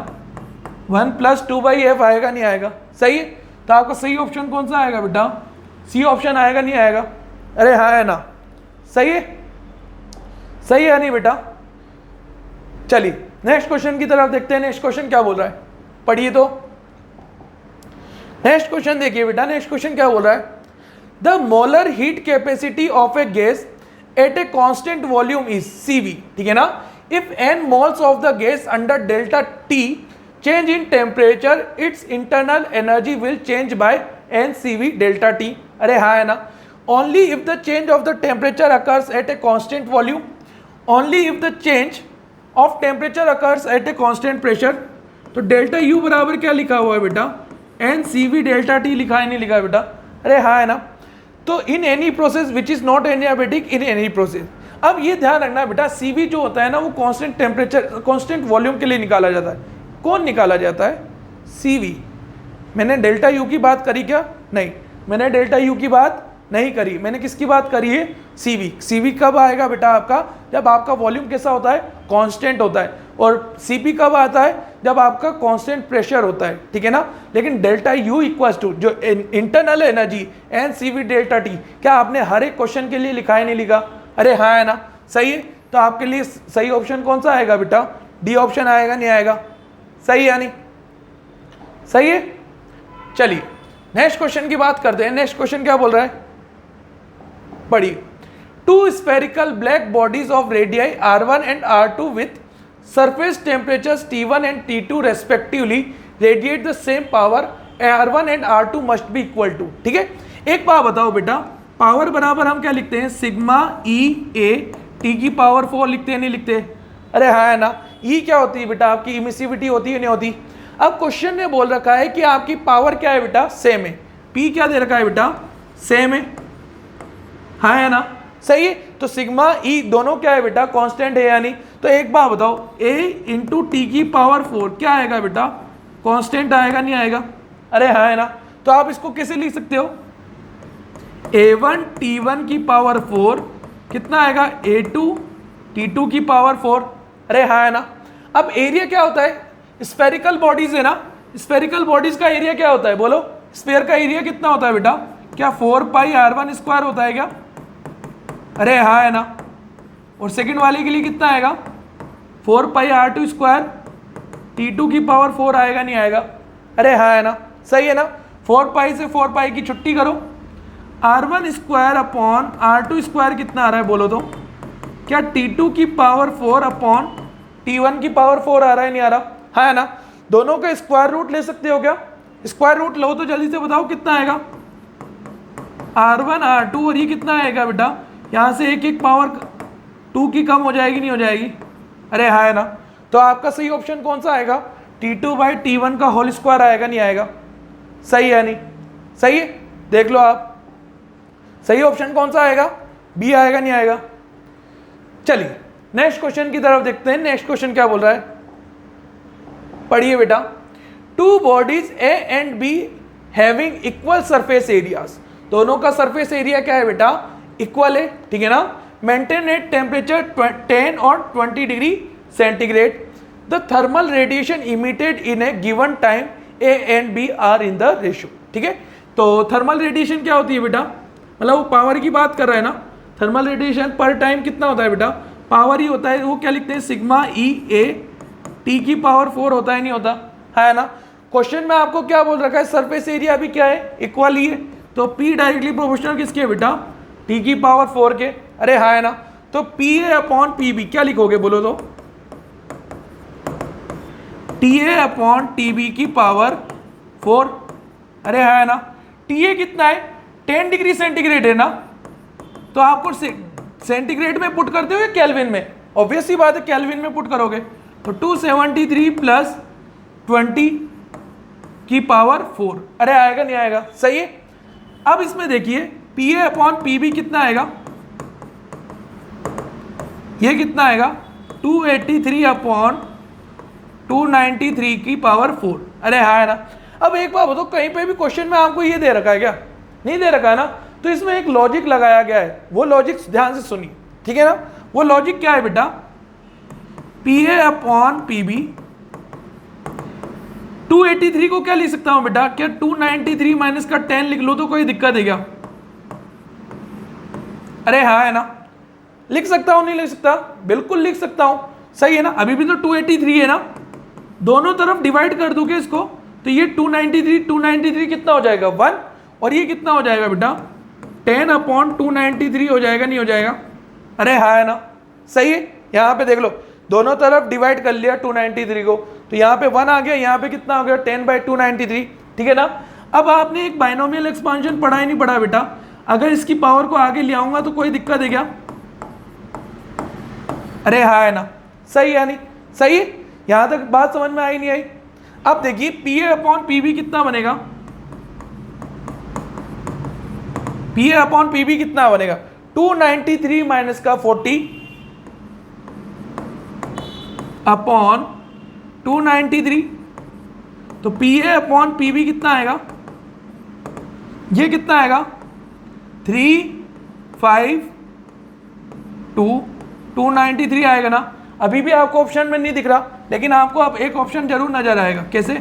1 + 2/f आएगा, नहीं आएगा? सही है। तो आपका सही ऑप्शन कौन सा आएगा बेटा? सी ऑप्शन आएगा, नहीं आएगा? अरे हाँ है ना, सही है। सही है नहीं बेटा? चलिए नेक्स्ट क्वेश्चन की तरफ देखते हैं। नेक्स्ट क्वेश्चन क्या बोल रहा है, पढ़िए तो। नेक्स्ट क्वेश्चन देखिए बेटा। नेक्स्ट क्वेश्चन क्या बोल रहा है? The molar heat capacity of A gas at a constant volume is Cv, ठीक है ना। If n moles of the gas under delta T change in temperature, it's internal energy will change bye n/Cv delta T। अरे हाँ है ना। Only if the change of the temperature occurs at a constant volume, only if the change of temperature occurs at a constant pressure. तो delta U बराबर क्या लिखा हुआ है बेटा? And C V delta T लिखा है नहीं लिखा है बेटा? अरे हाँ है ना। तो in any process which is not adiabatic in any process. अब ये ध्यान रखना बेटा, सी वी जो होता है ना वो कांस्टेंट टेम्परेचर कांस्टेंट वॉल्यूम के लिए निकाला जाता है। कौन निकाला जाता है? सी वी। मैंने डेल्टा यू की बात करी क्या? नहीं, मैंने डेल्टा यू की बात नहीं करी, मैंने किसकी बात करी है? सीवी। सीवी कब आएगा बेटा आपका? जब आपका वॉल्यूम कैसा होता है? कांस्टेंट होता है। और सीपी कब आता है? जब आपका कांस्टेंट प्रेशर होता है, ठीक है ना। लेकिन डेल्टा यू इक्वल्स टू जो internal energy and CV delta T, क्या आपने हर एक क्वेश्चन के लिए लिखा है नहीं लिखा? अरे हाँ है ना, सही है। तो आपके लिए सही ऑप्शन कौन सा आएगा बेटा? डी ऑप्शन आएगा नहीं आएगा? सही है नहीं? सही है। चलिए नेक्स्ट क्वेश्चन की बात करते हैं। नेक्स्ट क्वेश्चन क्या बोल रहा है? पढ़िए। Two spherical black bodies of radii R1 and R2 with surface temperatures T1 and T2 respectively radiate the same power, R1 and R2 must be equal to. ठीक है, एक बात बताओ बेटा, पावर बराबर हम क्या लिखते हैं? सिग्मा ई ए टी की पावर 4 लिखते हैं नहीं लिखते? अरे हाँ है ना। ई क्या होती है बेटा? आपकी इमिसिविटी होती है नहीं होती? अब क्वेश्चन ने बोल रखा है कि आपकी पावर क्या है बेटा? सेम है। पी क्या दे रखा है बेटा? सेम है। हाँ है ना, सही है। तो सिग्मा ई दोनों क्या है बेटा? कांस्टेंट है या नहीं? तो एक बात बताओ, a इंटू टी की पावर 4 क्या आएगा बेटा? कांस्टेंट आएगा नहीं आएगा? अरे हाँ है ना। तो आप इसको कैसे लिख सकते हो? a1 t1 की पावर 4 कितना आएगा? a2 t2 की पावर 4। अरे हाँ है ना। अब एरिया क्या होता है? स्फेरिकल बॉडीज है ना, स्फेरिकल बॉडीज का एरिया क्या होता है? बोलो, स्फेयर का एरिया कितना होता है बेटा? क्या 4 पाई R1 स्क्वायर होता है क्या? अरे हाँ है ना। और सेकंड वाले के लिए कितना आएगा? 4 पाई R2 स्क्वायर T2 की पावर 4 आएगा नहीं आएगा? अरे हाँ है ना, सही है ना। 4 पाई से 4 पाई की छुट्टी करो, R1 square upon R2 square कितना आ रहा है बोलो तो? क्या T2 की पावर 4 अपॉन T1 की पावर 4 आ रहा है नहीं आ रहा? हाँ है ना। दोनों का स्क्वायर रूट ले सकते हो क्या? स्क्वायर रूट लो तो जल्दी से बताओ कितना आएगा? R1 R2 और ये कितना आएगा बेटा? यहाँ से एक एक पावर 2 की कम हो जाएगी नहीं हो जाएगी? अरे हाँ है ना। तो आपका सही ऑप्शन कौन सा आएगा? T2 बाई T1 का होल स्क्वायर आएगा नहीं आएगा? सही है नहीं? सही है, देख लो आप। सही ऑप्शन कौन सा आएगा? बी आएगा नहीं आएगा? चलिए नेक्स्ट क्वेश्चन की तरफ देखते हैं। नेक्स्ट क्वेश्चन क्या बोल रहा है? पढ़िए बेटा। Two bodies A and be having equal surface areas, दोनों का सरफेस एरिया क्या है बेटा? इक्वल है, ठीक है ना। मेंटेन एट टेम्परेचर 10 और 20 degree centigrade, the thermal radiation emitted in a given time A and B are in the ratio. ठीक है, तो थर्मल रेडिएशन क्या होती है बेटा? मतलब वो पावर की बात कर रहा है ना। थर्मल रेडिएशन पर टाइम कितना होता है बेटा? पावर ही होता है। वो क्या लिखते हैं? सिग्मा ई ए टी की पावर 4 होता है नहीं होता? है ना। क्वेश्चन में आपको क्या बोल रखा है? सरफेस एरिया भी क्या है? इक्वल ही है। तो P डायरेक्टली प्रोपोर्शनल किसके है बेटा? T की पावर 4 के। अरे हाँ है ना। तो PA अपॉन PB क्या लिखोगे बोलो तो? TA अपॉन TB की पावर 4। अरे हाँ है ना। TA कितना है? 10 डिग्री सेंटीग्रेड है ना। तो आपको सेंटीग्रेड में पुट करते हो या केल्विन में? ऑब्वियस सी बात है केल्विन में पुट करोगे। तो 273 प्लस 20 की पावर 4। अरे आएगा नहीं आएगा? सही है। अब इसमें देखिए PA अपॉन PB कितना आएगा? ये कितना आएगा? 283 अपॉन 293 की पावर 4। अरे हाँ है ना। अब एक बात बताओ, कहीं पे भी क्वेश्चन में आपको ये दे रखा है क्या? नहीं दे रखा है ना। तो इसमें एक लॉजिक लगाया गया है, वो लॉजिक ध्यान से सुनिए, ठीक है ना। वो लॉजिक क्या है बेटा? PA अपॉन PB 283 को क्या लिख सकता हूं बेटा? क्या 293 माइनस का 10 लिख लो तो कोई दिक्कत है क्या? अरे हाँ है ना। लिख सकता हूं नहीं लिख सकता? बिल्कुल लिख सकता हूं, सही है ना। अभी भी तो 283 है ना। दोनों तरफ डिवाइड कर दोगे इसको तो ये 293 कितना हो जाएगा? 1। और ये कितना हो जाएगा बेटा? 10 अपॉन 293 हो जाएगा नहीं हो जाएगा? अरे हाँ है ना, सही है। यहाँ पे देख लो, दोनों तरफ डिवाइड कर लिया 293 को, तो यहाँ पे 1 आ गया, यहाँ पे कितना हो गया? 10/293, ठीक है ना। अब आपने एक बाइनोमियल एक्सपांशन पढ़ा ही नहीं पढ़ा बेटा? अगर इसकी पावर को आगे ले आऊंगा तो कोई दिक्कत है क्या? अरे हाँ है ना, सही है नहीं? सही है। यहाँ तक बात समझ में आई नहीं आई? अब देखिए PA अपॉन PB कितना बनेगा? P A upon P B कितना बनेगा 293 माइनस का 40 अपॉन 293, तो P A upon P B कितना आएगा, ये कितना आएगा 293 आएगा ना। अभी भी आपको ऑप्शन में नहीं दिख रहा, लेकिन आपको अब एक ऑप्शन जरूर नजर आएगा। कैसे?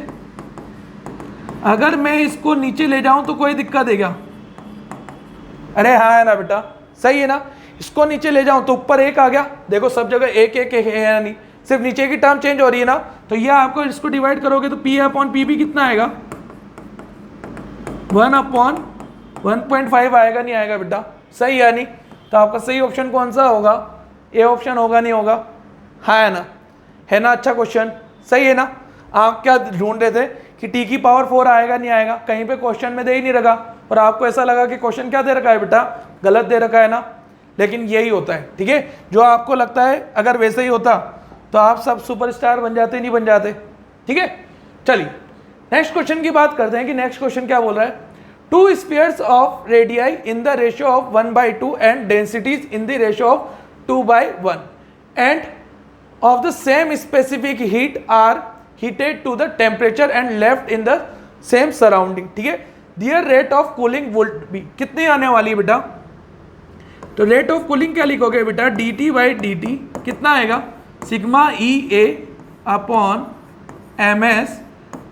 अगर मैं इसको नीचे ले जाऊं तो कोई दिक्कत है क्या? अरे हाँ है ना बेटा, सही है ना। इसको नीचे ले जाऊं तो ऊपर एक आ गया, देखो सब जगह एक एक एक है या नहीं, सिर्फ नीचे की टर्म चेंज हो रही है ना। तो ये आपको इसको डिवाइड करोगे तो पी अपॉन पी बी कितना आएगा 1/1.5 आएगा, नहीं आएगा बेटा? सही है नहीं? तो आपका सही ऑप्शन कौन सा होगा? ए ऑप्शन होगा, नहीं होगा? हाँ है ना, है ना? अच्छा क्वेश्चन, सही है ना। आप क्या ढूंढ रहे थे कि टी की पावर 4 आएगा, नहीं आएगा? कहीं पे क्वेश्चन में दे ही नहीं रखा और आपको ऐसा लगा कि क्वेश्चन क्या दे रखा है बेटा, गलत दे रखा है ना। लेकिन यही होता है, ठीक है। जो आपको लगता है अगर वैसे ही होता तो आप सब सुपरस्टार बन जाते, नहीं बन जाते, ठीक है। चलिए नेक्स्ट क्वेश्चन की बात करते हैं कि नेक्स्ट क्वेश्चन क्या बोल रहा है। 2 spheres of radii in the ratio of 1/2 and densities in the ratio of 2/1 and of the same specific heat are heated to the temperature and left in the same surrounding, ठीक है। Their rate of cooling would be, कितनी आने वाली है बेटा? तो rate of cooling क्या लिखोगे बेटा, dt/dt कितना आएगा, sigma EA upon MS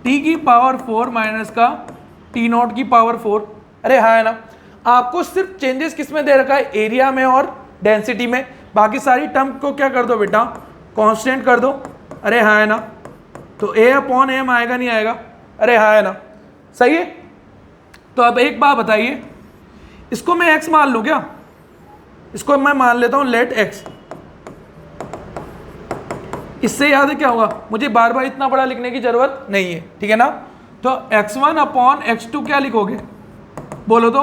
T की पावर 4 माइनस का T0 की पावर 4। अरे हाँ है ना। आपको सिर्फ चेंजेस किस में दे रखा है, एरिया में और डेंसिटी में, बाकी सारी टर्म को क्या कर दो बेटा, कांस्टेंट कर दो। अरे हाँ है ना। तो A अपॉन M आएगा, नहीं आएगा? अरे हाँ है ना, सही है। तो अब एक बात बताइए, इसको मैं x मान लूँ क्या? इसको मैं मान लेता हूँ लेट x। इससे याद है क्या होगा, मुझे बार बार इतना बड़ा लिखने की जरूरत नहीं है, ठीक है ना। तो x1 अपॉन x2 क्या लिखोगे, बोलो तो?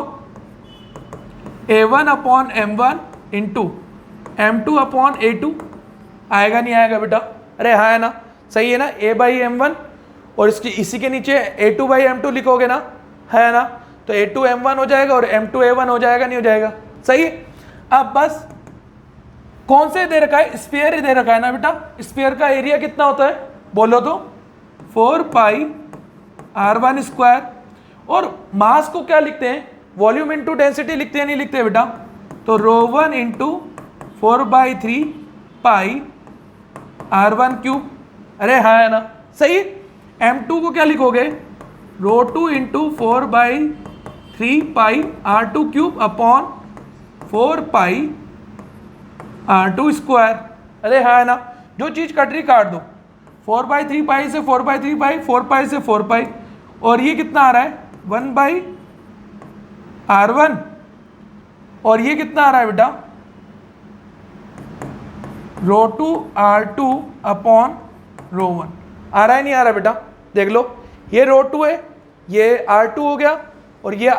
a1 upon m1 into m2 upon a2 आएगा, नहीं आएगा बेटा? अरे हाँ है ना, सही है ना। a/m1 और इसकी इसी के नीचे a2/m2 लिखोगे ना, है ना। तो a2m1 हो जाएगा और m2a1 हो जाएगा, नहीं हो जाएगा? सही है। अब बस कौन से दे रखा है, स्फीयर ही दे रखा है ना बेटा। स्फीयर का एरिया कितना होता है, बोलो तो? 4πr1 square. और मास को क्या लिखते हैं, वॉल्यूम इंटू डेंसिटी लिखते हैं, नहीं लिखते बेटा? तो ρ1 इंटू 4/3 पाई r1 क्यूब। अरे हाँ है ना, सही। m2 को क्या लिखोगे, ρ2 इंटू 4/3 पाई r2 क्यूब अपॉन 4 पाई r2 स्क्वायर। अरे हाँ है ना, जो चीज़ कट रही काट दो। 4/3 पाई से 4/3 पाई, 4 पाई से 4 पाई, और ये कितना आ रहा है 1/r1, और ये कितना आ रहा है बेटा, ρ2 r2 अपॉन ρ1। आ रहा है, नहीं आ रहा बेटा? देख लो, ये ρ2 है, ये r2 हो गया, और ये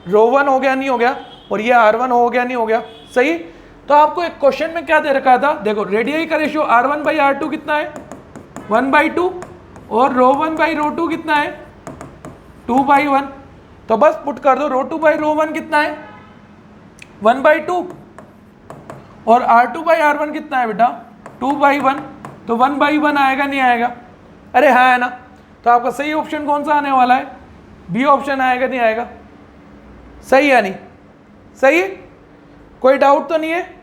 ρ1 हो गया, नहीं हो गया? और ये r1 हो गया, नहीं हो गया? सही। तो आपको एक क्वेश्चन में क्या दे रखा था, देखो रेडियई का रेशियो r1/r2 कितना है 1/2, और ρ1/ρ2 कितना है 2/1। तो बस पुट कर दो, ρ2/ρ1 कितना है 1/2, और r2/r1 कितना है बेटा 2/1। तो 1/1 आएगा, नहीं आएगा? अरे हाँ है ना। तो आपका सही ऑप्शन कौन सा आने वाला है, बी ऑप्शन आएगा, नहीं आएगा? सही है नहीं? सही है, कोई डाउट तो नहीं है?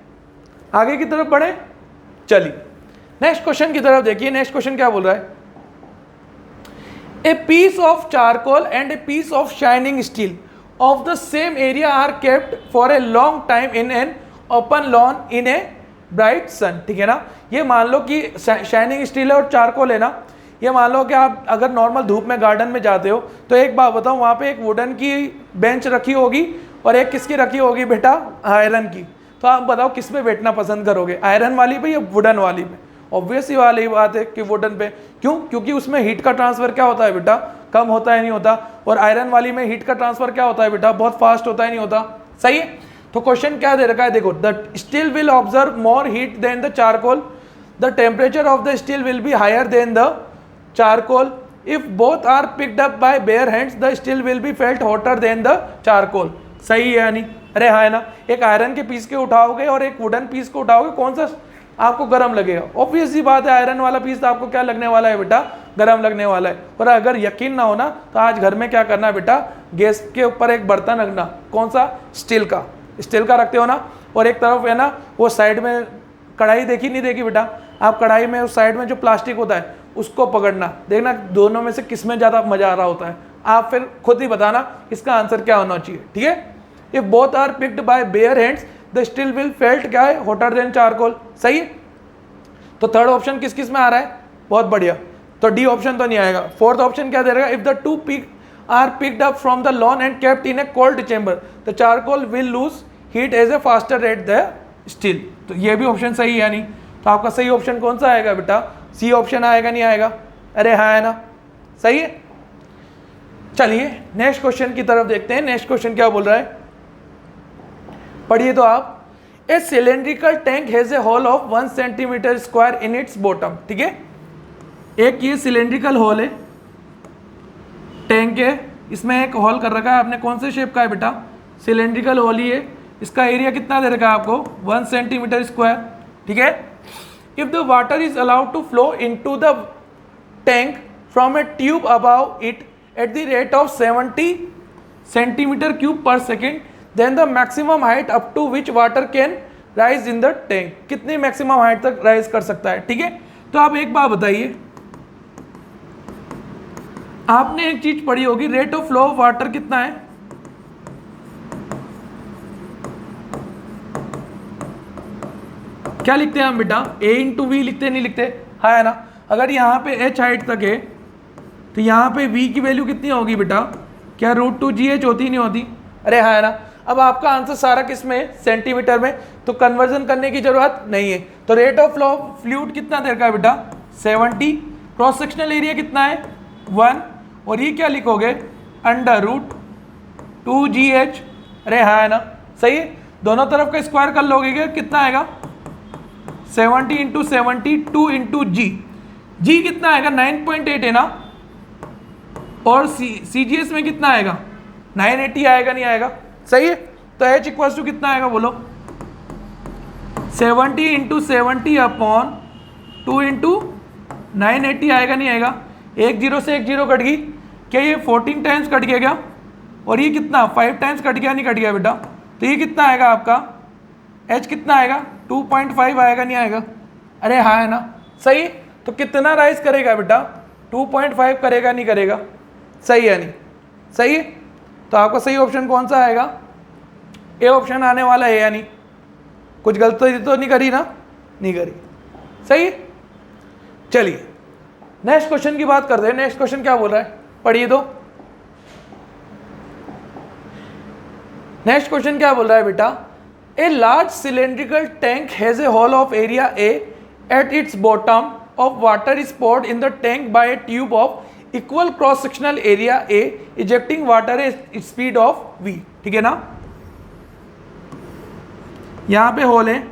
आगे की तरफ बढ़े, चलिए नेक्स्ट क्वेश्चन की तरफ देखिए। नेक्स्ट क्वेश्चन क्या बोल रहा है, a piece of charcoal and a piece of shining steel of the same area are kept for a long time in an open lawn in a bright sun. ठीक है ना। ये मान लो कि शाइनिंग स्टील है और चारकोल है ना। ये मान लो कि आप अगर नॉर्मल धूप में गार्डन में जाते हो तो एक बात बताओ, वहाँ पे एक वुडन की बेंच रखी होगी और एक किसकी रखी होगी बेटा, आयरन की। तो आप बताओ किस पे बैठना पसंद करोगे, आयरन वाली पे या वुडन वाली पे? ऑब्वियस ही वाली बात है कि वुडन पे। क्यों? क्योंकि उसमें हीट का ट्रांसफर क्या होता है बेटा, कम होता है, नहीं होता। और आयरन वाली में हीट का ट्रांसफर क्या होता है बेटा, बहुत फास्ट होता है, नहीं होता। सही है। तो क्वेश्चन क्या दे रखा है, देखो, the steel will observe more heat than the charcoal, the temperature of the steel will be higher than the charcoal, if both are picked up by bare hands the steel will be felt hotter than the charcoal. सही है यानी? अरे हाँ है ना, एक iron के piece के उठाओगे और एक वुडन पीस को उठाओगे, कौन सा आपको गर्म लगेगा? ऑब्वियस सी बात है, आयरन वाला पीस तो आपको क्या लगने वाला है बेटा, गर्म लगने वाला है। और अगर यकीन ना हो ना तो आज घर में क्या करना है बेटा, गैस के ऊपर एक बर्तन रखना, कौन सा, स्टील का, स्टील का रखते हो ना, और एक तरफ है ना वो साइड में कढ़ाई, देखी नहीं देखी बेटा आप, कढ़ाई में उस साइड में जो प्लास्टिक होता है उसको पकड़ना, देखना दोनों में से किस में ज़्यादा मजा आ रहा होता है, आप फिर खुद ही बताना इसका आंसर क्या होना चाहिए, ठीक है। If both are picked by bare hands the steel will felt, क्या है, होटर देन चारकोल, सही है। तो थर्ड ऑप्शन किस किस में आ रहा है, बहुत बढ़िया, तो डी ऑप्शन तो नहीं आएगा। फोर्थ ऑप्शन क्या दे रहा है, if the two pick are picked up from the lawn and kept in a cold chamber the charcoal will lose heat as a faster rate the steel, तो ये भी ऑप्शन सही है नहीं। तो आपका सही ऑप्शन कौन सा आएगा बेटा, सी ऑप्शन आएगा, नहीं आएगा, अरे हाँ है ना, सही है। चलिए नेक्स्ट क्वेश्चन की तरफ देखते हैं, नेक्स्ट क्वेश्चन क्या बोल रहा है, पढ़िए तो आप। A cylindrical tank has a hole of 1 centimetre square in its bottom, ठीक है, एक ये सिलेंड्रिकल होल है, टैंक है, इसमें एक होल कर रखा है आपने, कौन से शेप का है बेटा, सिलेंड्रिकल होल ही है, इसका एरिया कितना दे रखा है आपको, 1 सेंटीमीटर स्क्वायर, ठीक है। If the water is allowed to flow into the tank from a tube about it at the rate of 70 centimetre cube per second, then the maximum height up to which water can rise in the tank, कितनी maximum height तक rise कर सकता है, ठीक है। तो आप एक बात बताइए, आपने एक चीज पढ़ी होगी, rate of flow of water कितना है, क्या लिखते हैं हम बेटा, a इंटू वी लिखते नहीं लिखते, हाँ है ना। अगर यहाँ पे h हाइट तक है तो यहाँ पे v की वैल्यू कितनी होगी बेटा, क्या √2gh होती नहीं होती, अरे हाँ है ना। अब आपका आंसर सारा किस में है, सेंटीमीटर में, तो कन्वर्जन करने की जरूरत नहीं है। तो rate of flow of fluid कितना देर का है बेटा, 70, क्रॉस सेक्शनल एरिया कितना है 1, और ये क्या लिखोगे, √2gh, अरे हाँ है ना, सही है। दोनों तरफ का स्क्वायर कर लोगे क्या, कितना आएगा, 70 इंटू 70, 2 इंटू जी, जी कितना आएगा 9.8 है ना, और CGS में कितना आएगा 980 आएगा, नहीं आएगा, सही है। तो H इक्वल्स टू कितना आएगा बोलो, 70 इंटू 70 अपॉन 2 इंटू 980 आएगा, नहीं आएगा, एक जीरो से एक जीरो कट गई, क्या ये 14 टाइम्स कट गया क्या, और ये कितना 5 टाइम्स कट गया, नहीं कट गया बेटा, तो ये कितना आएगा आपका H कितना आएगा 2.5 आएगा, नहीं आएगा, अरे हाँ है ना, सही। तो कितना राइज करेगा बेटा, 2.5 करेगा, नहीं करेगा, सही है नहीं, सही है। तो आपका सही ऑप्शन कौन सा आएगा, ए ऑप्शन आने वाला है या नहीं, कुछ गलती तो नहीं करी ना, नहीं करी, सही है। चलिए नेक्स्ट क्वेश्चन की बात करते हैं, नेक्स्ट क्वेश्चन क्या बोल रहा है, पढ़िए तो। नेक्स्ट क्वेश्चन क्या बोल रहा है बेटा, a large cylindrical tank has a hole of area A at its bottom of water is poured in the tank by a tube of equal cross sectional area A ejecting water at speed of V, ठीक है ना। यहां पे whole है,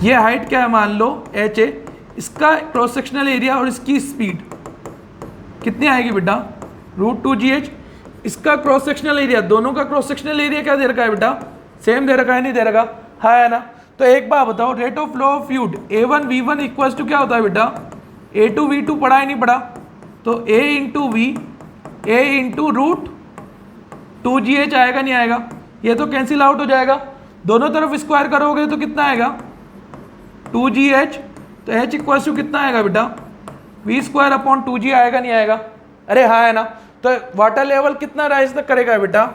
ये height क्या है मान लो h है, इसका क्रॉस सेक्शनल एरिया और इसकी स्पीड कितनी आएगी बेटा, √2gh, इसका क्रॉस सेक्शनल एरिया, दोनों का क्रॉस सेक्शनल एरिया क्या दे रखा है बेटा, सेम दे रखा है, नहीं दे रखा, हाँ है ना। तो एक बात बताओ, rate of flow of fluid A1V1 equals to क्या होता है बेटा, A2V2 पढ़ा है नहीं पढ़ा, तो A into V, A into √2gh आएगा, नहीं आएगा, ये तो कैंसिल आउट हो जाएगा, दोनों तरफ स्क्वायर करोगे तो कितना आएगा 2gh, तो h इक्वल्स टू कितना आएगा बेटा, v स्क्वायर अपॉन 2g आएगा, नहीं आएगा, अरे हाँ है ना। तो वाटर लेवल कितना राइज तक करेगा बेटा,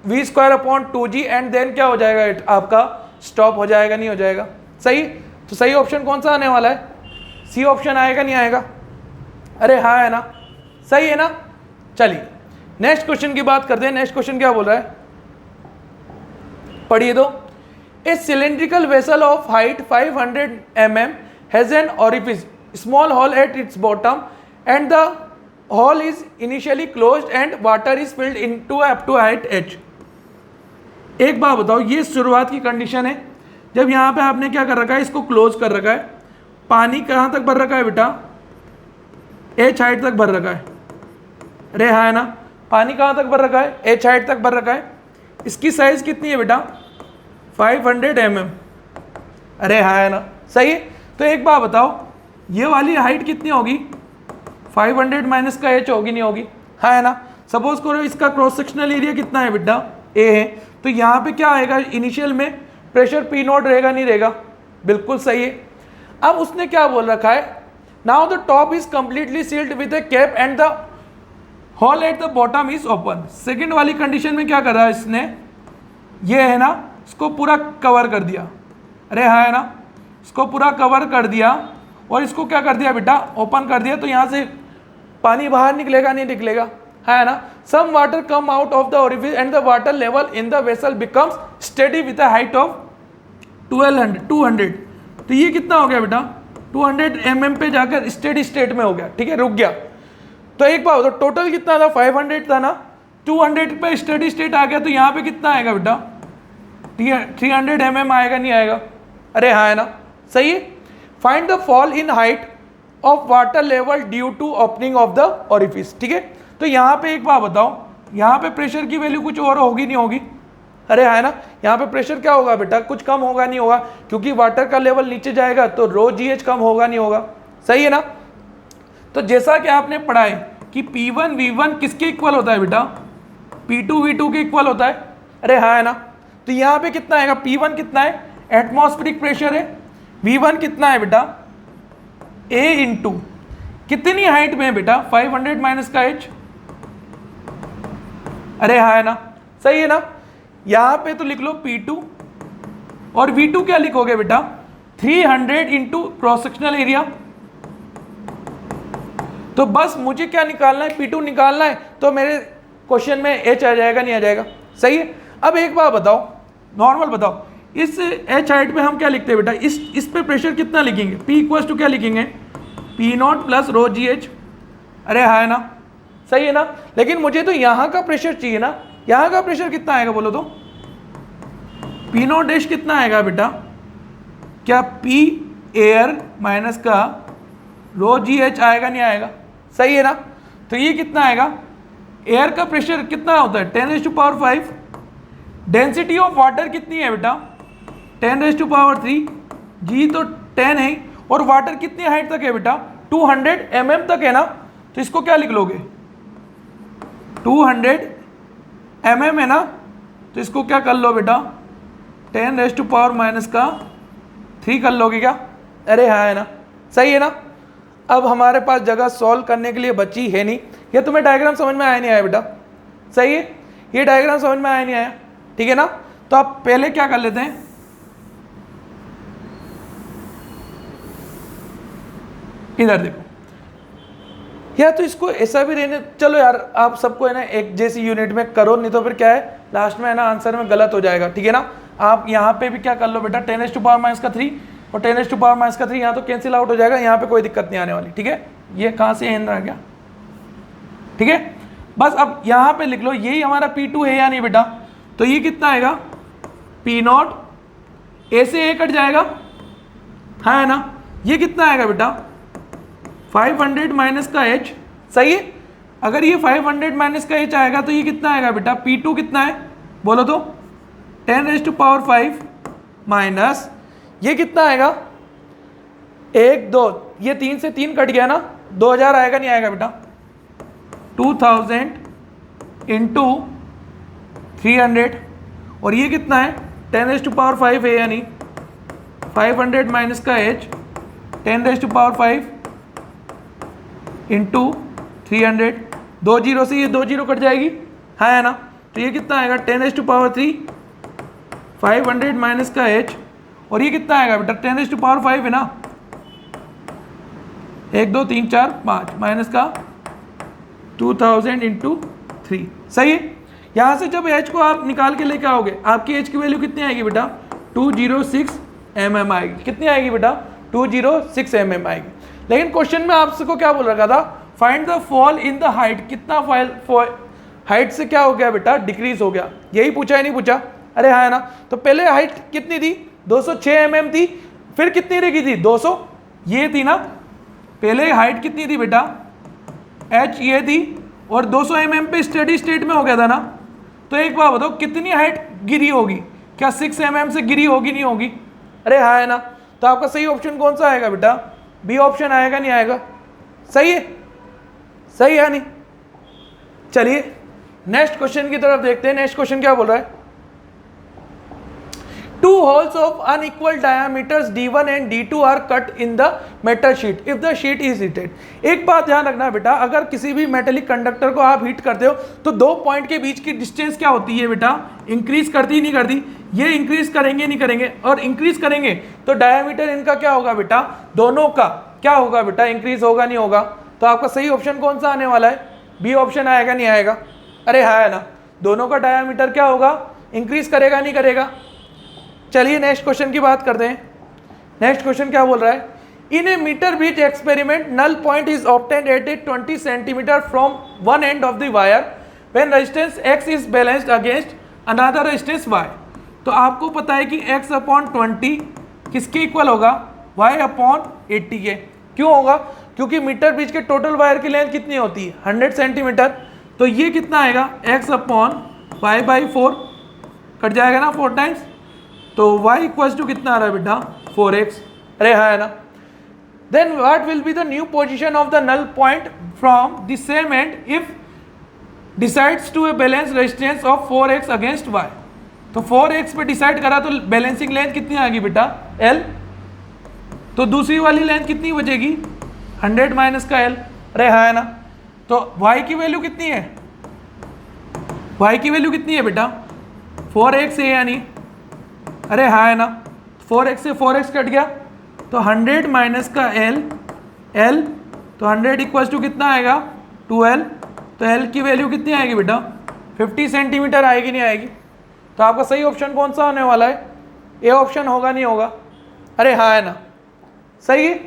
v square upon 2g, and then क्या हो जाएगा आपका, स्टॉप हो जाएगा, नहीं हो जाएगा, सही। तो सही ऑप्शन कौन सा आने वाला है, सी ऑप्शन आएगा, नहीं आएगा, अरे हाँ है ना, सही है ना। चलिए नेक्स्ट क्वेश्चन की बात करते हैं, नेक्स्ट क्वेश्चन क्या बोल रहा है, पढ़िए तो। A cylindrical vessel of height 500 mm has an orifice small hole at its bottom and the hole is initially closed and water is filled into up to height h। एक बात बताओ, ये शुरुआत की कंडीशन है, जब यहाँ पे आपने क्या कर रखा है, इसको क्लोज कर रखा है, पानी कहाँ तक भर रखा है बेटा, h हाइट तक भर रखा है, अरे हाँ है ना। पानी कहाँ तक भर रखा है, एच हाइट तक भर रखा है। इसकी साइज कितनी है बेटा, 500 mm। अरे हाँ है ना, सही है। तो एक बात बताओ, ये वाली हाइट कितनी होगी, 500 माइनस का एच होगी नहीं होगी, हाँ है ना। सपोज करो इसका क्रॉस सेक्शनल एरिया कितना है बेटा, ए है, तो यहाँ पे क्या आएगा, इनिशियल में प्रेशर पी नॉट रहेगा नहीं रहेगा, बिल्कुल सही है। अब उसने क्या बोल रखा है, now the top is completely sealed with a cap and the hole at the bottom is open. Second वाली कंडीशन में क्या कर रहा है इसने, ये है ना, इसको पूरा कवर कर दिया, अरे हाँ है ना, इसको पूरा कवर कर दिया और इसको क्या कर दिया बेटा, ओपन कर दिया, तो यहाँ से पानी बाहर निकलेगा नहीं निकलेगा, है ना। Some water come out of the orifice and the water level in the vessel becomes steady with a height of 200। तो ये कितना हो गया बेटा, 200 mm पे जाकर स्टेडी स्टेट में हो गया, ठीक है, रुक गया। तो एक बात तो टोटल कितना था, 500 था ना, 200 पे स्टेडी स्टेट आ गया, तो यहाँ पे कितना आएगा बेटा, 300 mm आएगा नहीं आएगा, अरे हाँ है ना, सही है। Find the fall in height of water level due to opening of the orifice, ठीक है। तो यहाँ पे एक बात बताओ, यहाँ पे प्रेशर की वैल्यू कुछ और होगी नहीं होगी, अरे है ना, यहाँ पे प्रेशर क्या होगा बेटा, कुछ कम होगा नहीं होगा, क्योंकि वाटर का लेवल नीचे जाएगा तो रो जी एच कम होगा नहीं होगा, सही है ना। तो जैसा कि आपने पढ़ा है कि P1 V1 किसके इक्वल होता है बेटा, P2 V2 के इक्वल होता है, अरे हाँ है ना। तो यहाँ पे कितना आएगा, P1 कितना है, एटमॉस्फेरिक प्रेशर है, V1 कितना है बेटा, A इंटू कितनी हाइट में है बेटा, 500 माइनस का H, अरे हाँ है ना, सही है ना। यहाँ पे तो लिख लो P2 और V2 क्या लिखोगे बेटा, 300 इंटू क्रॉस सेक्शनल एरिया। तो बस मुझे क्या निकालना है, P2 निकालना है, तो मेरे क्वेश्चन में H आ जाएगा नहीं आ जाएगा, सही है। अब एक बात बताओ, नॉर्मल बताओ, इस H हाइट में हम क्या लिखते हैं बेटा, इस पे प्रेशर कितना लिखेंगे, P इक्वल्स टू क्या लिखेंगे, P not plus row ji H, अरे हाँ है ना, सही है ना। लेकिन मुझे तो यहाँ का प्रेशर चाहिए ना, यहाँ का प्रेशर कितना आएगा बोलो तो, P नॉट डैश कितना आएगा बेटा, क्या P एयर माइनस का रो जी एच आएगा नहीं आएगा, सही है ना। तो ये कितना आएगा, एयर का प्रेशर कितना होता है, 10⁵, डेंसिटी ऑफ वाटर कितनी है बेटा, 10⁻3, जी तो 10 है, और वाटर कितनी हाइट तक है बेटा, 200 mm तक है ना। तो इसको क्या लिख लोगे, 200 mm है ना, तो इसको क्या कर लो बेटा, 10⁻³ कर लोगे क्या, अरे हाँ है ना, सही है ना। अब हमारे पास जगह सॉल्व करने के लिए बची है नहीं। ये तुम्हें डायग्राम समझ में आया नहीं आया बेटा, सही है, ये डायग्राम समझ में आया नहीं आया, ठीक है ना। तो आप पहले क्या कर लेते हैं, इधर देखो, या तो इसको ऐसा भी रहने, चलो यार आप सबको है ना एक जैसी यूनिट में करो, नहीं तो फिर क्या है लास्ट में है ना आंसर में गलत हो जाएगा, ठीक है ना। आप यहाँ पे भी क्या कर लो बेटा, 10⁻³ और 10⁻³ यहाँ तो कैंसिल आउट हो जाएगा, यहाँ पे कोई दिक्कत नहीं आने वाली, ठीक है। ये कहाँ से एन रह गया, ठीक है। बस अब यहाँ पे लिख लो, यही हमारा P2 है या नहीं बेटा, तो ये कितना आएगा, P नॉट, ए से ए कट जाएगा, हाँ है ना। ये कितना आएगा बेटा, 500 माइनस का H, सही है। अगर ये 500 माइनस का H आएगा तो ये कितना आएगा बेटा, P2 कितना है बोलो तो, 10⁵ माइनस ये कितना आएगा, 1 2, ये 3 से 3 कट गया ना, 2000 आएगा नहीं आएगा बेटा, 2000 इंटू 300, और ये कितना है 10⁵ है यानी 500 माइनस का H 10⁵ इंटू 300, 2 जीरो से ये 2 जीरो कट जाएगी, है ना। तो ये कितना आएगा 10⁵, 500 माइनस का H, और ये कितना आएगा बेटा 10⁵ है ना, 1 2 3 4 5 माइनस का 2000 इंटू 3, सही है। यहाँ से जब H को आप निकाल के लेके आओगे, आपकी H की वैल्यू कितनी आएगी बेटा, 206 mm आएगी, कितनी आएगी बेटा, 206 mm आएगी। लेकिन क्वेश्चन में आपको क्या बोल रखा था, find the fall in the height, कितना हाइट से क्या हो गया बेटा, डिक्रीज हो गया, यही पूछा है नहीं पूछा, अरे हाँ है ना। तो पहले हाइट कितनी थी, 206 mm थी, फिर कितनी रखी थी 200, ये थी ना, पहले हाइट कितनी थी बेटा, H ये थी और 200 mm पे स्टेडी स्टेट में हो गया था ना, तो एक बात बताओ कितनी हाइट गिरी होगी, क्या 6 mm से गिरी होगी नहीं होगी? अरे हाँ है ना, तो आपका सही ऑप्शन कौन सा आएगा बेटा? बी ऑप्शन आएगा नहीं आएगा? सही है, सही है नहीं? चलिए नेक्स्ट क्वेश्चन की तरफ देखते हैं। नेक्स्ट क्वेश्चन क्या बोल रहा है? Two holes of unequal diameters D1 and D2 are cut in the metal sheet if the sheet is heated। एक बात ध्यान रखना बेटा, अगर किसी भी मेटेलिक कंडक्टर को आप हीट करते हो तो दो पॉइंट के बीच की डिस्टेंस क्या होती है बेटा? इंक्रीज करती नहीं करती? ये इंक्रीज करेंगे नहीं करेंगे? और इंक्रीज करेंगे तो डायमीटर इनका क्या होगा बेटा? दोनों का क्या होगा बेटा? इंक्रीज होगा नहीं होगा? तो आपका सही ऑप्शन कौन सा आने वाला है? बी ऑप्शन आएगा नहीं आएगा? अरे हाँ है ना, दोनों का डायमीटर क्या होगा? इंक्रीज करेगा नहीं करेगा? चलिए नेक्स्ट क्वेश्चन की बात करते हैं। नेक्स्ट क्वेश्चन क्या बोल रहा है? In a metre bridge experiment null point is obtained at a 20 centimetre from one end of the wire when resistance x is balanced against another resistance y। तो आपको पता है कि x अपॉन 20 किसके इक्वल होगा? y अपॉन 80 के। क्यों होगा? क्योंकि मीटर ब्रिज के टोटल वायर की लेंथ कितनी होती है? 100 सेंटीमीटर। तो ये कितना आएगा? x upon y by 4 cut जाएगा ना 4 टाइम्स, तो y इक्वल्स टू कितना आ रहा है बेटा? 4x। अरे हाँ है ना। Then what will be the new position of the null point from the same end if decides to a balance resistance of 4x against y। तो 4x पे डिसाइड करा तो बैलेंसिंग लेंथ कितनी आएगी बेटा? l। तो दूसरी वाली लेंथ कितनी बचेगी? 100 माइनस का l। अरे हाँ है ना। तो y की वैल्यू कितनी है? y की वैल्यू कितनी है बेटा? 4x है यानी, अरे हाँ है ना, 4x से 4x कट गया तो 100 माइनस का l, तो 100 इक्वल्स टू कितना आएगा? 2l। तो l की वैल्यू कितनी आएगी बेटा? 50 सेंटीमीटर आएगी नहीं आएगी? तो आपका सही ऑप्शन कौन सा होने वाला है? ए ऑप्शन होगा नहीं होगा? अरे हाँ है ना, सही है।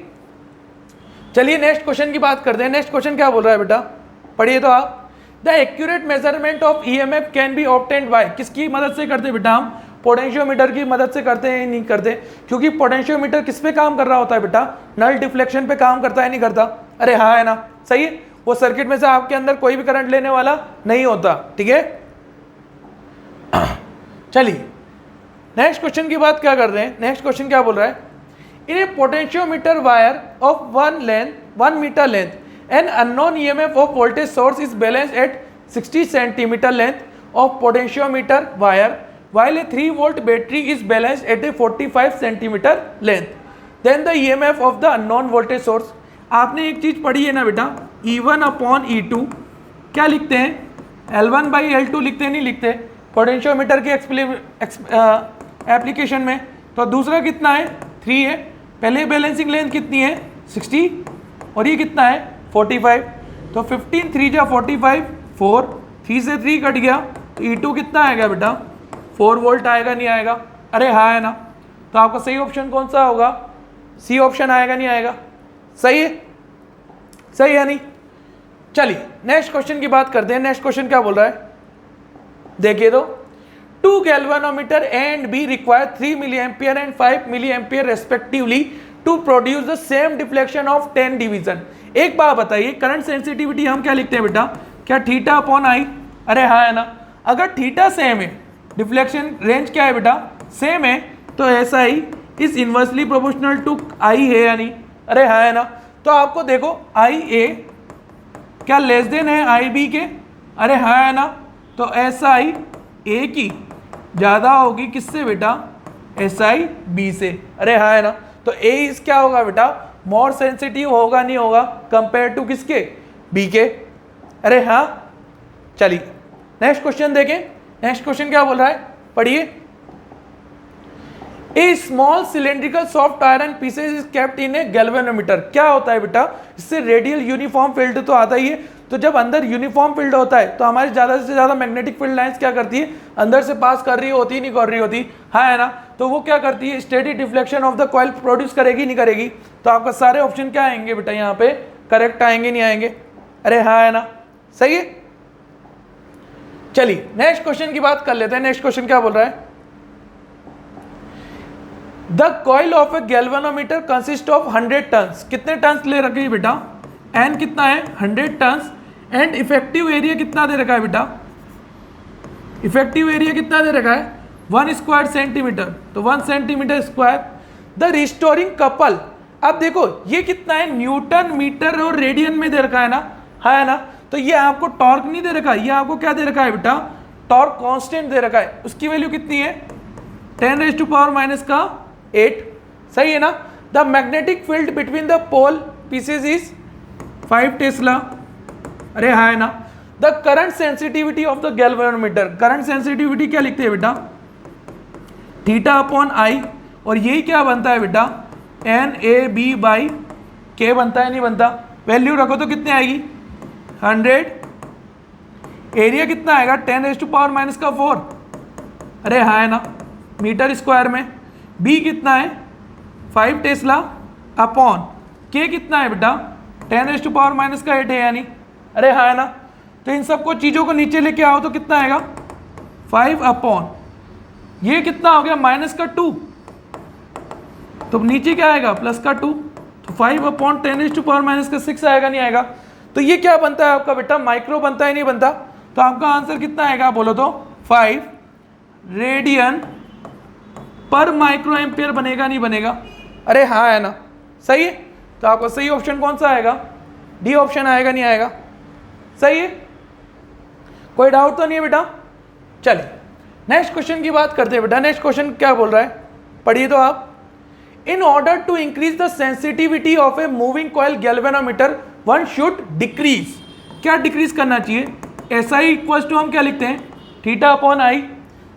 चलिए नेक्स्ट क्वेश्चन की बात करते हैं। नेक्स्ट क्वेश्चन क्या बोल रहा है बेटा? पढ़िए तो आप। The accurate measurement of EMF can be obtained by, किसकी मदद से करते बेटा? हम पोटेंशियोमीटर की मदद से करते हैं नहीं करते? क्योंकि पोटेंशियोमीटर किस पे काम कर रहा होता है बेटा? नल डिफ्लेक्शन पे काम करता है नहीं करता? अरे हाँ है ना, सही है। वो सर्किट में से आपके अंदर कोई भी करंट लेने वाला नहीं होता, ठीक है। चलिए नेक्स्ट क्वेश्चन की बात क्या कर रहे हैं। नेक्स्ट क्वेश्चन क्या बोल रहा है? In a potentiometer wire of 1 metre length an unknown EMF of voltage source is balanced at 60 centimetre length of potentiometer wire while a 3 volt battery is balanced at a 45 centimeter length, then the EMF of the unknown voltage source। आपने एक चीज पढ़ी है ना बेटा, E1 upon E2 क्या लिखते हैं? L1 बाई L2 लिखते नहीं लिखते? पोटेंशियोमीटर के एप्लीकेशन में। तो दूसरा कितना है? 3 है। पहले बैलेंसिंग लेंथ कितनी है? 60 और ये कितना है? 45। तो 15 3 जा 45, 4 3 से 3 कट गया तो E2 कितना आएगा बेटा? 4 वोल्ट आएगा नहीं आएगा? अरे हाँ है ना। तो आपका सही ऑप्शन कौन सा होगा? सी ऑप्शन आएगा नहीं आएगा? सही है, सही है नहीं? चलिए नेक्स्ट क्वेश्चन की बात करते हैं। नेक्स्ट क्वेश्चन क्या बोल रहा है? देखिए तो, 2 galvanometer A and B require 3 milliampere and 5 milliampere respectively to produce the same deflection of 10 division। एक बात बताइए, करंट सेंसिटिविटी हम क्या लिखते हैं बेटा? क्या थीटा अपॉन आई? अरे हाँ है ना। अगर थीटा सेम है, डिफ्लेक्शन रेंज क्या है बेटा? सेम है, तो ऐसा ही is inversely proportional to I है या नहीं? अरे हाँ है ना। तो आपको देखो आई ए क्या लेस देन है आई बी के? अरे हाँ है ना। तो एस आई ए की ज़्यादा होगी किससे बेटा? एस आई बी से। अरे हाँ है ना। तो ए इस क्या होगा बेटा? मोर सेंसिटिव होगा नहीं होगा कंपेयर टू किसके? बी के। अरे हाँ। चलिए नेक्स्ट क्वेश्चन देखें। नेक्स्ट क्वेश्चन क्या बोल रहा है? पढ़िए। A small cylindrical soft iron pieces is kept in a galvanometer. क्या होता है बेटा? इससे रेडियल यूनिफॉर्म फील्ड तो आता ही है। तो जब अंदर यूनिफॉर्म फील्ड होता है तो हमारी ज़्यादा से ज़्यादा मैग्नेटिक फील्ड लाइंस क्या करती है? अंदर से पास कर रही होती, नहीं कर रही होती? हाँ है ना। तो वो क्या करती है? Steady deflection of the coil produce करेगी नहीं करेगी? तो आपका सारे ऑप्शन क्या आएंगे बेटा? यहाँ पे करेक्ट आएंगे नहीं आएंगे? अरे हाँ है ना, सही है। चलिए नेक्स्ट क्वेश्चन की बात कर लेते हैं। नेक्स्ट क्वेश्चन क्या बोल रहा है? The coil of a galvanometer consist of 100 turns. कितने टन्स ले रखे बेटा? एन कितना है? 100 टन्स एंड इफेक्टिव एरिया कितना दे रखा है बेटा, इफेक्टिव एरिया कितना दे रखा है 1 स्क्वायर सेंटीमीटर, तो 1 centimetre square. The restoring couple, अब देखो ये कितना है, न्यूटन मीटर और रेडियन में दे रखा है ना, है ना। तो ये आपको टॉर्क नहीं दे रखा है, ये आपको क्या दे रखा है बेटा, टॉर्क कांस्टेंट दे रखा है। उसकी वैल्यू कितनी है 10⁻⁻⁸ सही है ना। The magnetic field between the pole pieces is 5 tesla, अरे हाँ है ना। The current sensitivity of the galvanometer, current sensitivity क्या लिखते हैं बेटा θ/I, और यही क्या बनता है बेटा NAB/K बनता है नहीं बनता। वैल्यू रखो तो कितने आएगी 100, एरिया कितना आएगा 10⁻⁻⁴, अरे हाँ है ना, मीटर स्क्वायर में। बी कितना है 5 टेस्ला अपॉन के कितना है बेटा 10⁻⁻8 है यानी, अरे हाँ है ना। तो इन सबको चीज़ों को नीचे लेके आओ तो कितना आएगा 5 अपॉन ये कितना हो गया -2, तो नीचे क्या आएगा +2, तो 5 अपॉन 10⁻⁻6 आएगा नहीं आएगा। तो ये क्या बनता है आपका बेटा माइक्रो बनता है नहीं बनता। तो आपका आंसर कितना आएगा बोलो तो 5 रेडियन पर माइक्रो एम्पियर बनेगा नहीं बनेगा, अरे हाँ है ना, सही है। तो आपका सही ऑप्शन कौन सा आएगा, डी ऑप्शन आएगा नहीं आएगा, सही है। कोई डाउट तो नहीं है बेटा। चलिए नेक्स्ट क्वेश्चन की बात करते हैं बेटा। नेक्स्ट क्वेश्चन क्या बोल रहा है, पढ़िए तो आप। In order to increase the sensitivity of a moving coil galvanometer one should decrease, क्या डिक्रीज करना चाहिए, SI इक्वल्स टू हम क्या लिखते हैं θ/I,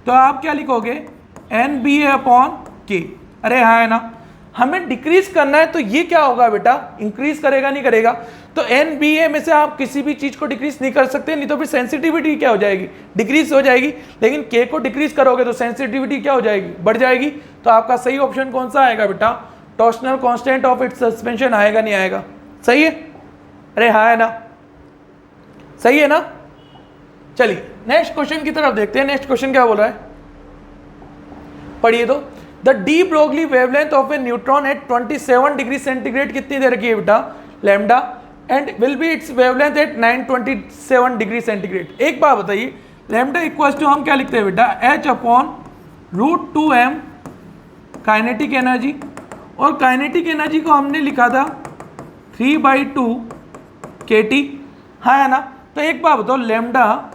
तो आप क्या लिखोगे NBA/K, अरे हाँ है ना। हमें डिक्रीज करना है तो ये क्या होगा बेटा इंक्रीज करेगा नहीं करेगा। तो NBA में से आप किसी भी चीज को डिक्रीज नहीं कर सकते, नहीं तो फिर सेंसिटिविटी क्या हो जाएगी डिक्रीज हो जाएगी। लेकिन K को डिक्रीज करोगे तो सेंसिटिविटी क्या हो जाएगी बढ़ जाएगी। तो आपका सही ऑप्शन कौन सा आएगा बेटा torsional constant of its suspension आएगा नहीं आएगा, सही है, अरे हाँ है ना, सही है ना। चलिए नेक्स्ट क्वेश्चन की तरफ देखते हैं। नेक्स्ट क्वेश्चन क्या बोल रहा है, पढ़िए तो। The de Broglie wavelength of a neutron at 27 degree centigrade कितनी दे रखी है बेटा lambda, and will be its wavelength at 927 degree centigrade. एक बात बताइए, लैम्डा इक्वल्स टू हम क्या लिखते हैं बेटा H/√2m काइनेटिक एनर्जी, और काइनेटिक एनर्जी को हमने लिखा था 3/2 kT, हाँ है ना। तो एक बात बताओ, लैम्डा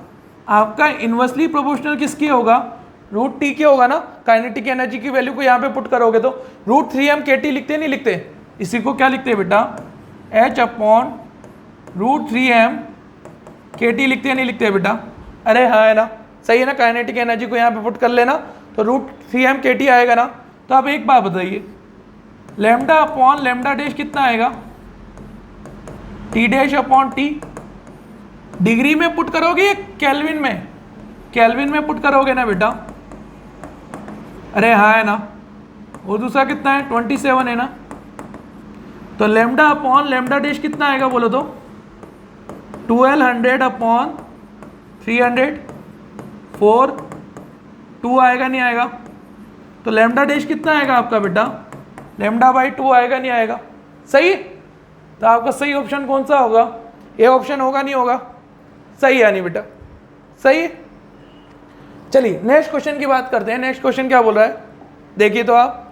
आपका इन्वर्सली प्रोपोर्शनल किसकी होगा √T के होगा ना। काइनेटिक एनर्जी की वैल्यू को यहाँ पे पुट करोगे तो √3m kT लिखते नहीं लिखते, इसी को क्या लिखते हैं बेटा H/√3m kT लिखते नहीं लिखते बेटा, अरे हाँ है ना, सही है ना। काइनेटिक एनर्जी को यहाँ पे पुट कर लेना तो √3m kT आएगा ना। तो आप एक बात बताइए, लैम्डा अपॉन लैम्डा डैश कितना आएगा T⁻/T, डिग्री में पुट करोगे या केल्विन में, केल्विन में पुट करोगे ना बेटा, अरे हाँ है ना। वो दूसरा कितना है 27 है ना। तो लैम्डा अपॉन लैम्डा डैश कितना आएगा बोलो तो 1200/300 4 2 आएगा नहीं आएगा। तो लैम्डा डैश कितना आएगा आपका बेटा λ/2 आएगा नहीं आएगा, सही। तो आपका सही ऑप्शन कौन सा होगा, ए ऑप्शन होगा नहीं होगा, सही है नहीं बेटा, सही है। चलिए नेक्स्ट क्वेश्चन की बात करते हैं। नेक्स्ट क्वेश्चन क्या बोल रहा है देखिए तो आप।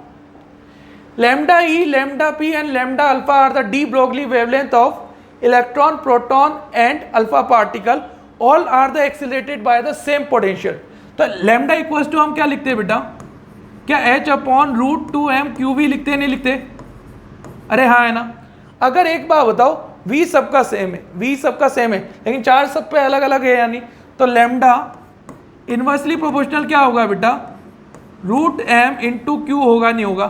λ/E, λ/P and λ∝ are the de Broglie wavelength of electron, proton and alpha particle, all are the accelerated by the same potential. तो लैम्डा इक्वल्स टू हम क्या लिखते हैं बेटा, क्या H/√2m QV लिखते नहीं लिखते, अरे हाँ है ना। अगर एक बात बताओ V सबका सेम है, V सबका सेम है, लेकिन चार्ज सब पे अलग अलग है यानी, तो लैम्डा इनवर्सली प्रोपोर्शनल क्या होगा बेटा √m × Q होगा नहीं होगा,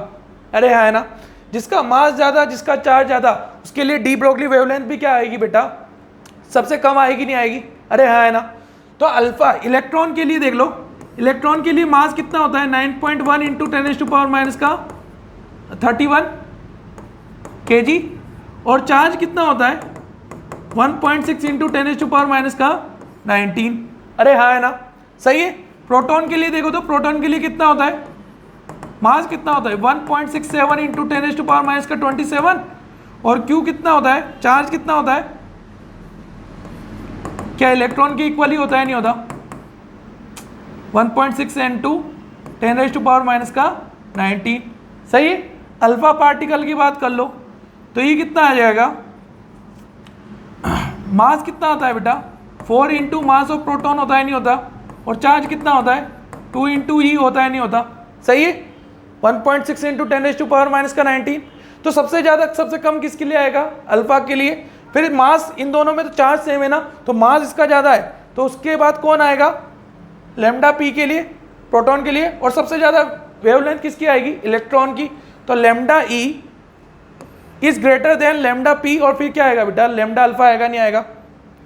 अरे हाँ है ना। जिसका मास ज़्यादा जिसका चार्ज ज़्यादा उसके लिए डी ब्रोगली वेवलेंथ भी क्या आएगी बेटा सबसे कम आएगी नहीं आएगी, अरे हाँ है ना। तो अल्फा इलेक्ट्रॉन के लिए देख लो, इलेक्ट्रॉन के लिए मास कितना होता है 9.1 × 10⁻31 kg, और चार्ज कितना होता है 1.6 × 10⁻19, अरे हाँ है ना, सही है। प्रोटॉन के लिए देखो तो प्रोटॉन के लिए कितना होता है मास कितना होता है 1.67 × 10⁻27, और Q कितना होता है चार्ज कितना होता है क्या इलेक्ट्रॉन के इक्वल ही होता है, नहीं होता? 1.6 into 10⁻⁻⁹ सही है। अल्फा पार्टिकल की बात कर लो तो ये कितना आ जाएगा, मास कितना होता है बेटा, 4 इंटू मास ऑफ प्रोटॉन होता है, नहीं होता? और चार्ज कितना होता है, 2 इंटू ई होता है, नहीं होता? सही है। 1.6 इंटू 10⁻⁻⁹ तो सबसे ज़्यादा सबसे कम किसके लिए आएगा, अल्फा के लिए। फिर मास इन दोनों में तो चार्ज सेम है ना, तो मास इसका ज़्यादा है, तो उसके बाद कौन आएगा, लैम्डा पी के लिए, प्रोटॉन के लिए। और सबसे ज़्यादा वेवलेंथ किसकी आएगी, इलेक्ट्रॉन की, तो lambda E is greater than lambda P. और फिर क्या आएगा बेटा, लैम्डा अल्फा आएगा, नहीं आएगा?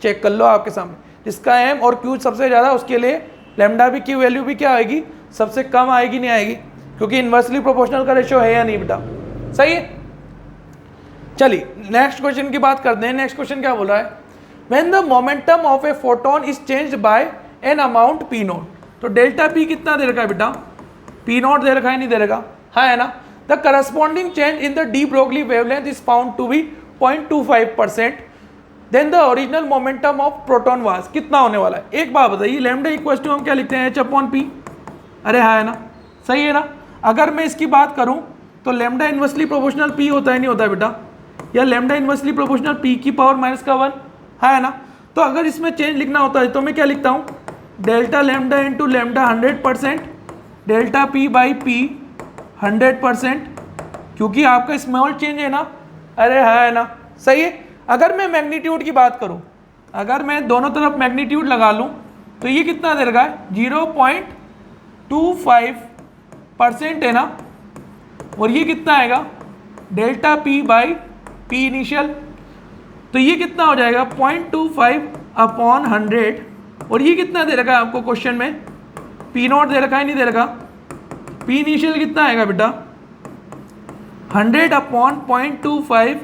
चेक कर लो आपके सामने, जिसका एम और क्यू सबसे ज़्यादा, उसके लिए लैम्डा भी की वैल्यू भी क्या आएगी, सबसे कम आएगी, नहीं आएगी? क्योंकि इन्वर्सली प्रोपोर्शनल का रेशियो है या नहीं बेटा, सही है। चलिए नेक्स्ट क्वेश्चन की बात करते हैं। नेक्स्ट क्वेश्चन क्या बोल रहा है, when the momentum of a photon is changed by an amount P not. तो डेल्टा पी कितना दे रखा है बेटा, पी नॉट दे रखा है, नहीं दे रखा, हाँ है ना? The corresponding change in the de Broglie wavelength is found to be 0.25%, then the original momentum of proton was, कितना होने वाला है? एक बात बताइए, लैम्डा इक्वल टू हम क्या लिखते हैं, h/p। अरे हाँ है ना, सही है ना? अगर मैं इसकी बात करूं तो लैम्डा इन्वर्सली प्रोपोर्शनल p होता है, नहीं होता बेटा? या लैम्डा इन्वर्सली प्रोपोर्शनल p की पावर -1, है ना? तो अगर इसमें चेंज लिखना होता है तो मैं क्या लिखता हूँ, delta lambda into lambda 100%, delta p by p 100%, क्योंकि आपका स्मॉल चेंज है ना, अरे है ना, सही है। अगर मैं मैग्नीट्यूड की बात करूँ, अगर मैं दोनों तरफ मैग्नीट्यूड लगा लूँ तो ये कितना दे रखा है, 0.25% है ना, और ये कितना आएगा, delta p by p initial, तो ये कितना हो जाएगा 0.25/100। और ये कितना दे रखा है आपको क्वेश्चन में, p नॉट दे रखा है, नहीं दे रखा? p इनिशियल कितना आएगा बेटा, 100/0.25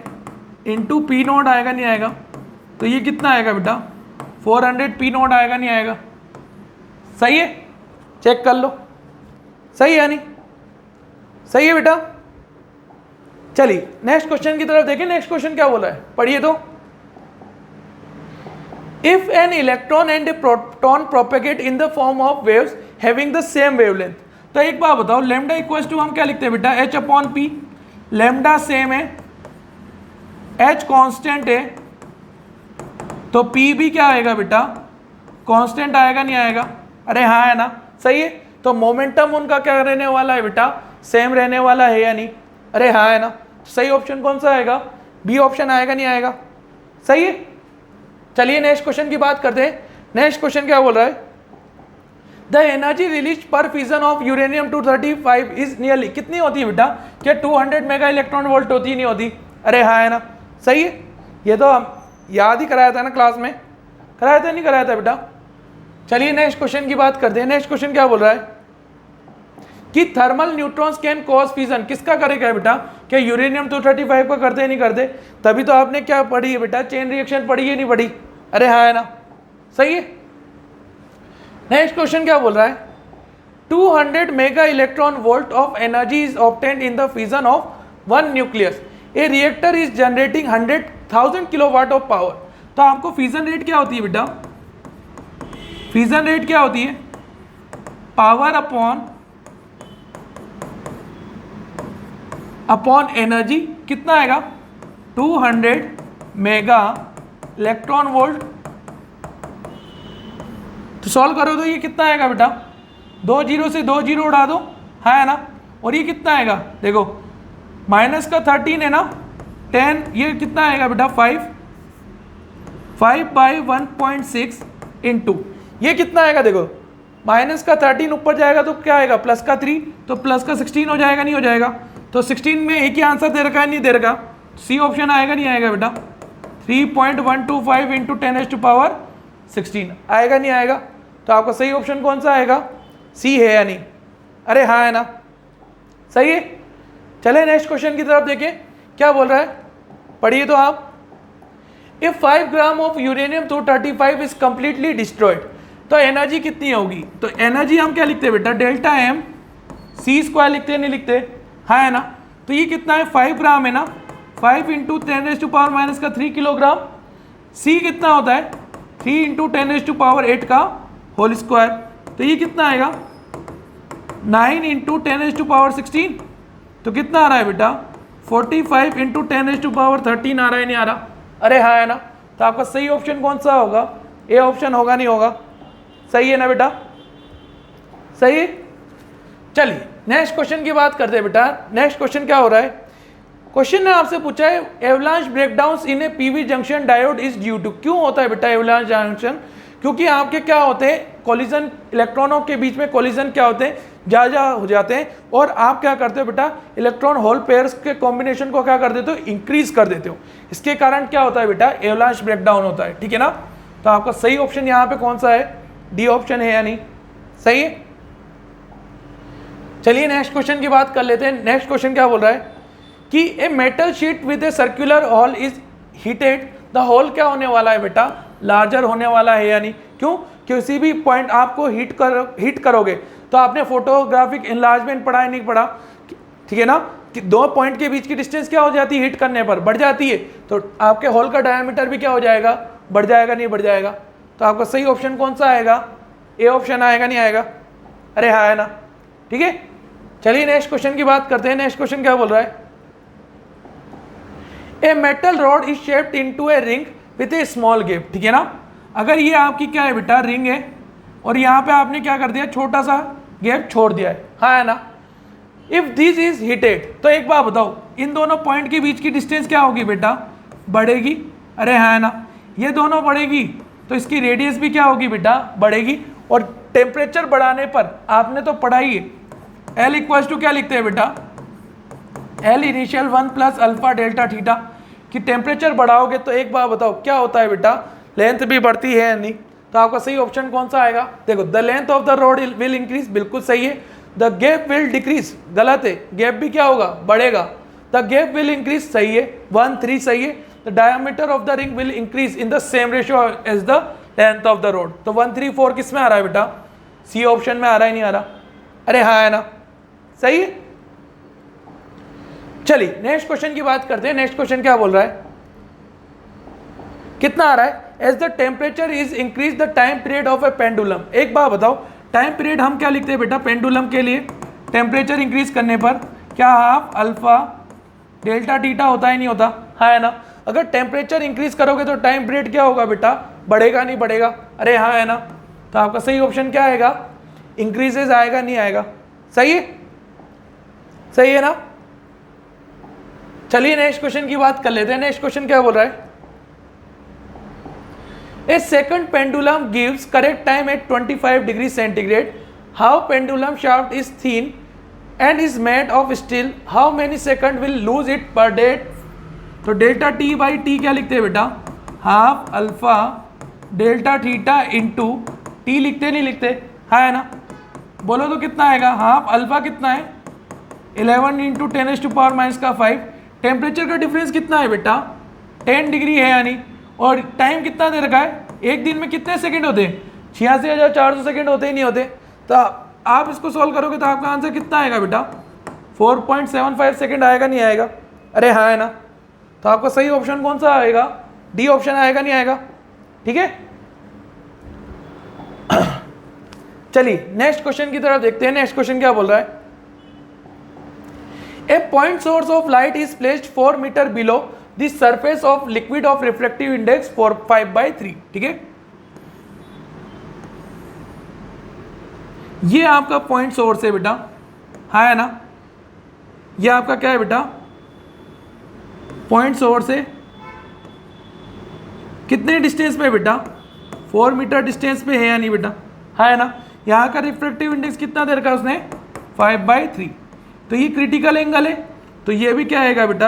इंटू पी नॉट आएगा, नहीं आएगा? तो ये कितना आएगा बेटा, 400 पी नॉट आएगा, नहीं आएगा? सही है, चेक कर लो, सही है नहीं? सही है बेटा। चलिए नेक्स्ट क्वेश्चन की तरफ देखें। नेक्स्ट क्वेश्चन क्या बोला है, पढ़िए तो। If an electron and A proton propagate in the form of waves having the same wavelength. तो एक बात बताओ, लैम्डा इक्वल टू हम क्या लिखते हैं बेटा, h/p। लैम्डा सेम है, h कांस्टेंट है, तो p भी क्या आएगा बेटा, कांस्टेंट आएगा, नहीं आएगा? अरे हाँ है ना, सही है। तो मोमेंटम उनका क्या रहने वाला है बेटा, सेम रहने वाला है या नहीं? अरे हाँ है ना, सही ऑप्शन कौन सा आएगा, बी ऑप्शन आएगा, नहीं आएगा? सही है। चलिए नेक्स्ट क्वेश्चन की बात करते हैं। नेक्स्ट क्वेश्चन क्या बोल रहा है, द एनर्जी रिलीज पर fission of uranium 235 is nearly, कितनी होती है बेटा, क्या 200 मेगा इलेक्ट्रॉन वोल्ट होती, नहीं होती? अरे हाँ है ना, सही है। ये तो हम याद ही कराया था ना क्लास में, कराया था नहीं कराया था बेटा? चलिए नेक्स्ट क्वेश्चन की बात करते हैं। नेक्स्ट क्वेश्चन क्या बोल रहा है कि thermal neutrons can cause fission, किसका करेगा बेटा, क्या यूरेनियम 235 का करते नहीं करते? तभी तो आपने क्या पढ़ी है बेटा, चेन रिएक्शन पढ़ी है, नहीं पढ़ी? अरे हाँ है ना, सही है। नेक्स्ट क्वेश्चन क्या बोल रहा है, 200 mega electron volt of energy is obtained in the fission of one nucleus, A reactor is generating 100,000 kilowatt of power. तो आपको फिजन रेट क्या होती है बेटा, फिजन रेट क्या होती है, पावर अपॉन एनर्जी, कितना आएगा, 200 मेगा इलेक्ट्रॉन वोल्ट। तो सॉल्व करो तो ये कितना आएगा बेटा, 2 जीरो से 2 जीरो उड़ा दो, है ना? और ये कितना आएगा, देखो माइनस का 13 है ना, 10, ये कितना आएगा बेटा 5/1.6 इंटू ये कितना आएगा, देखो माइनस का 13 ऊपर जाएगा तो क्या आएगा, प्लस का 3, तो प्लस का 16 हो जाएगा, नहीं हो जाएगा? तो 16 में एक ही आंसर दे रखा है, नहीं दे रखा? सी ऑप्शन आएगा, नहीं आएगा बेटा? 3.125 इंटू 10⁻16 आएगा, नहीं आएगा? तो आपका सही ऑप्शन कौन सा आएगा, सी है या नहीं? अरे हाँ है ना, सही है। चले नेक्स्ट क्वेश्चन की तरफ देखें, क्या बोल रहा है, पढ़िए तो आप। If 5 gram of uranium 235 is completely destroyed, तो एनर्जी कितनी होगी? तो एनर्जी हम क्या लिखते हैं बेटा, डेल्टा एम सी स्क्वायर लिखते हैं, नहीं लिखते? हाँ है ना। तो ये कितना है, 5 ग्राम है ना, 5 इंटू 10⁻³ किलोग्राम। सी कितना होता है, 3 इंटू 10⁸ का होल स्क्वायर, तो ये कितना आएगा 9 इंटू 10⁻16, तो कितना आ रहा है बेटा 45 इंटू 10⁻13 आ रहा है, नहीं आ रहा? अरे हाँ है ना? तो आपका सही ऑप्शन कौन सा होगा? ए ऑप्शन होगा, नहीं होगा? सही है ना बेटा? सही है। चलिए नेक्स्ट क्वेश्चन की बात करते हैं बेटा। नेक्स्ट क्वेश्चन क्या हो रहा है? क्वेश्चन ने आपसे पूछा है avalanche breakdowns in a PV junction diode is due to. क्यों होता है बेटा एवलांच जंक्शन? क्योंकि आपके क्या होते हैं कोलिजन, इलेक्ट्रॉनों के बीच में कोलिजन क्या होते हैं, ज़्यादा हो जाते हैं, और आप क्या करते हो बेटा इलेक्ट्रॉन होल पेयर्स के कॉम्बिनेशन को क्या कर देते हो, इंक्रीज कर देते हो। इसके कारण क्या होता है बेटा एवलांच ब्रेकडाउन होता है, ठीक है ना? तो आपका सही ऑप्शन यहाँ पे कौन सा है? डी ऑप्शन है या नहीं? सही है। चलिए नेक्स्ट क्वेश्चन की बात कर लेते हैं। नेक्स्ट क्वेश्चन क्या बोल रहा है कि a metal sheet with a circular hole is heated, the hole क्या होने वाला है बेटा, लार्जर होने वाला है या नहीं? क्यों? किसी भी पॉइंट आपको हीट करोगे तो आपने फोटोग्राफिक इनलार्जमेंट पढ़ा है, नहीं पढ़ा? ठीक है ना, कि दो पॉइंट के बीच की डिस्टेंस क्या हो जाती है हीट करने पर, बढ़ जाती है, तो आपके होल का डायमीटर भी क्या हो जाएगा, बढ़ जाएगा, नहीं बढ़ जाएगा? तो आपका सही ऑप्शन कौन सा आएगा? ए ऑप्शन आएगा, नहीं आएगा? अरे हाँ है ना? ठीक है। चलिए नेक्स्ट क्वेश्चन की बात करते हैं। नेक्स्ट क्वेश्चन क्या बोल रहा है? A metal rod is shaped into a ring with A small gap, ठीक है ना? अगर ये आपकी क्या है बेटा रिंग है और यहाँ पे आपने क्या कर दिया, छोटा सा गैप छोड़ दिया है, हाँ है ना? इफ दिस इज हीटेड, तो एक बात बताओ इन दोनों पॉइंट के बीच की डिस्टेंस क्या होगी बेटा, बढ़ेगी? अरे हाँ है ना? ये दोनों बढ़ेगी तो इसकी रेडियस भी क्या होगी बेटा, बढ़ेगी। और टेम्परेचर बढ़ाने पर आपने तो पढ़ा ही है, एल इक्वल्स टू क्या लिखते हैं बेटा, L initial 1 plus alpha delta theta, कि टेम्परेचर बढ़ाओगे तो एक बार बताओ क्या होता है बेटा, लेंथ भी बढ़ती है या नहीं? तो आपका सही ऑप्शन कौन सा आएगा? देखो the length of the road will increase, बिल्कुल सही है। द गैप विल डिक्रीज, गलत है, गैप भी क्या होगा, बढ़ेगा। द गैप विल इंक्रीज, सही है, 1 3 सही है। The diameter of the ring will increase in the same ratio as the length of the rod, तो 1 3 4 किस में आ रहा है बेटा, सी ऑप्शन में आ रहा है, नहीं आ रहा? अरे हाँ है ना? सही है। चलिए नेक्स्ट क्वेश्चन की बात करते हैं। नेक्स्ट क्वेश्चन क्या बोल रहा है, कितना आ रहा है? As the temperature is increase the time period of a pendulum. एक बात बताओ टाइम पीरियड हम क्या लिखते हैं बेटा पेंडुलम के लिए, टेम्परेचर इंक्रीज करने पर क्या हाफ अल्फा डेल्टा थीटा होता है, नहीं होता? हाँ है ना? अगर टेम्परेचर इंक्रीज करोगे तो टाइम पीरियड क्या होगा बेटा, बढ़ेगा, नहीं बढ़ेगा? अरे हाँ है ना? तो आपका सही ऑप्शन क्या आएगा, इंक्रीजेज आएगा, नहीं आएगा? सही है, सही है ना? चलिए नेक्स्ट क्वेश्चन की बात कर लेते हैं। नेक्स्ट क्वेश्चन क्या बोल रहा है? A second pendulum gives correct time at 25 degree centigrade, how pendulum shaft is thin and is made of steel, how many second will lose it per day? तो डेल्टा टी बाई टी क्या लिखते हैं बेटा, half alpha delta theta into T लिखते नहीं लिखते? हाँ है ना? बोलो तो कितना आएगा, हाफ अल्फा कितना है 11 इंटू 10⁻⁵। टेम्परेचर का डिफरेंस कितना है बेटा 10 डिग्री है यानी, और टाइम कितना दे रखा है, एक दिन में कितने सेकंड होते हैं, 86,400 सेकंड होते ही नहीं होते? तो आप इसको सॉल्व करोगे तो आपका आंसर कितना आएगा बेटा, 4.75 सेकंड आएगा, नहीं आएगा? अरे हाँ है ना? तो आपका सही ऑप्शन कौन सा आएगा, डी ऑप्शन आएगा, नहीं आएगा? ठीक है। चलिए नेक्स्ट क्वेश्चन की तरफ देखते हैं। नेक्स्ट क्वेश्चन क्या बोल रहा है? A point source of light is placed 4 metre below the surface of liquid of refractive index 5/3, ठीक है? ये आपका पॉइंट सोर्स है बेटा, हाँ है ना? ये आपका क्या है बेटा पॉइंट सोर्स है, कितने डिस्टेंस पे बेटा, 4 मीटर डिस्टेंस पे है या नहीं बेटा, हाँ है ना? यहाँ का रिफ्रैक्टिव इंडेक्स कितना दे रखा है उसने, 5/3। तो ये क्रिटिकल एंगल है, तो ये भी क्या आएगा बेटा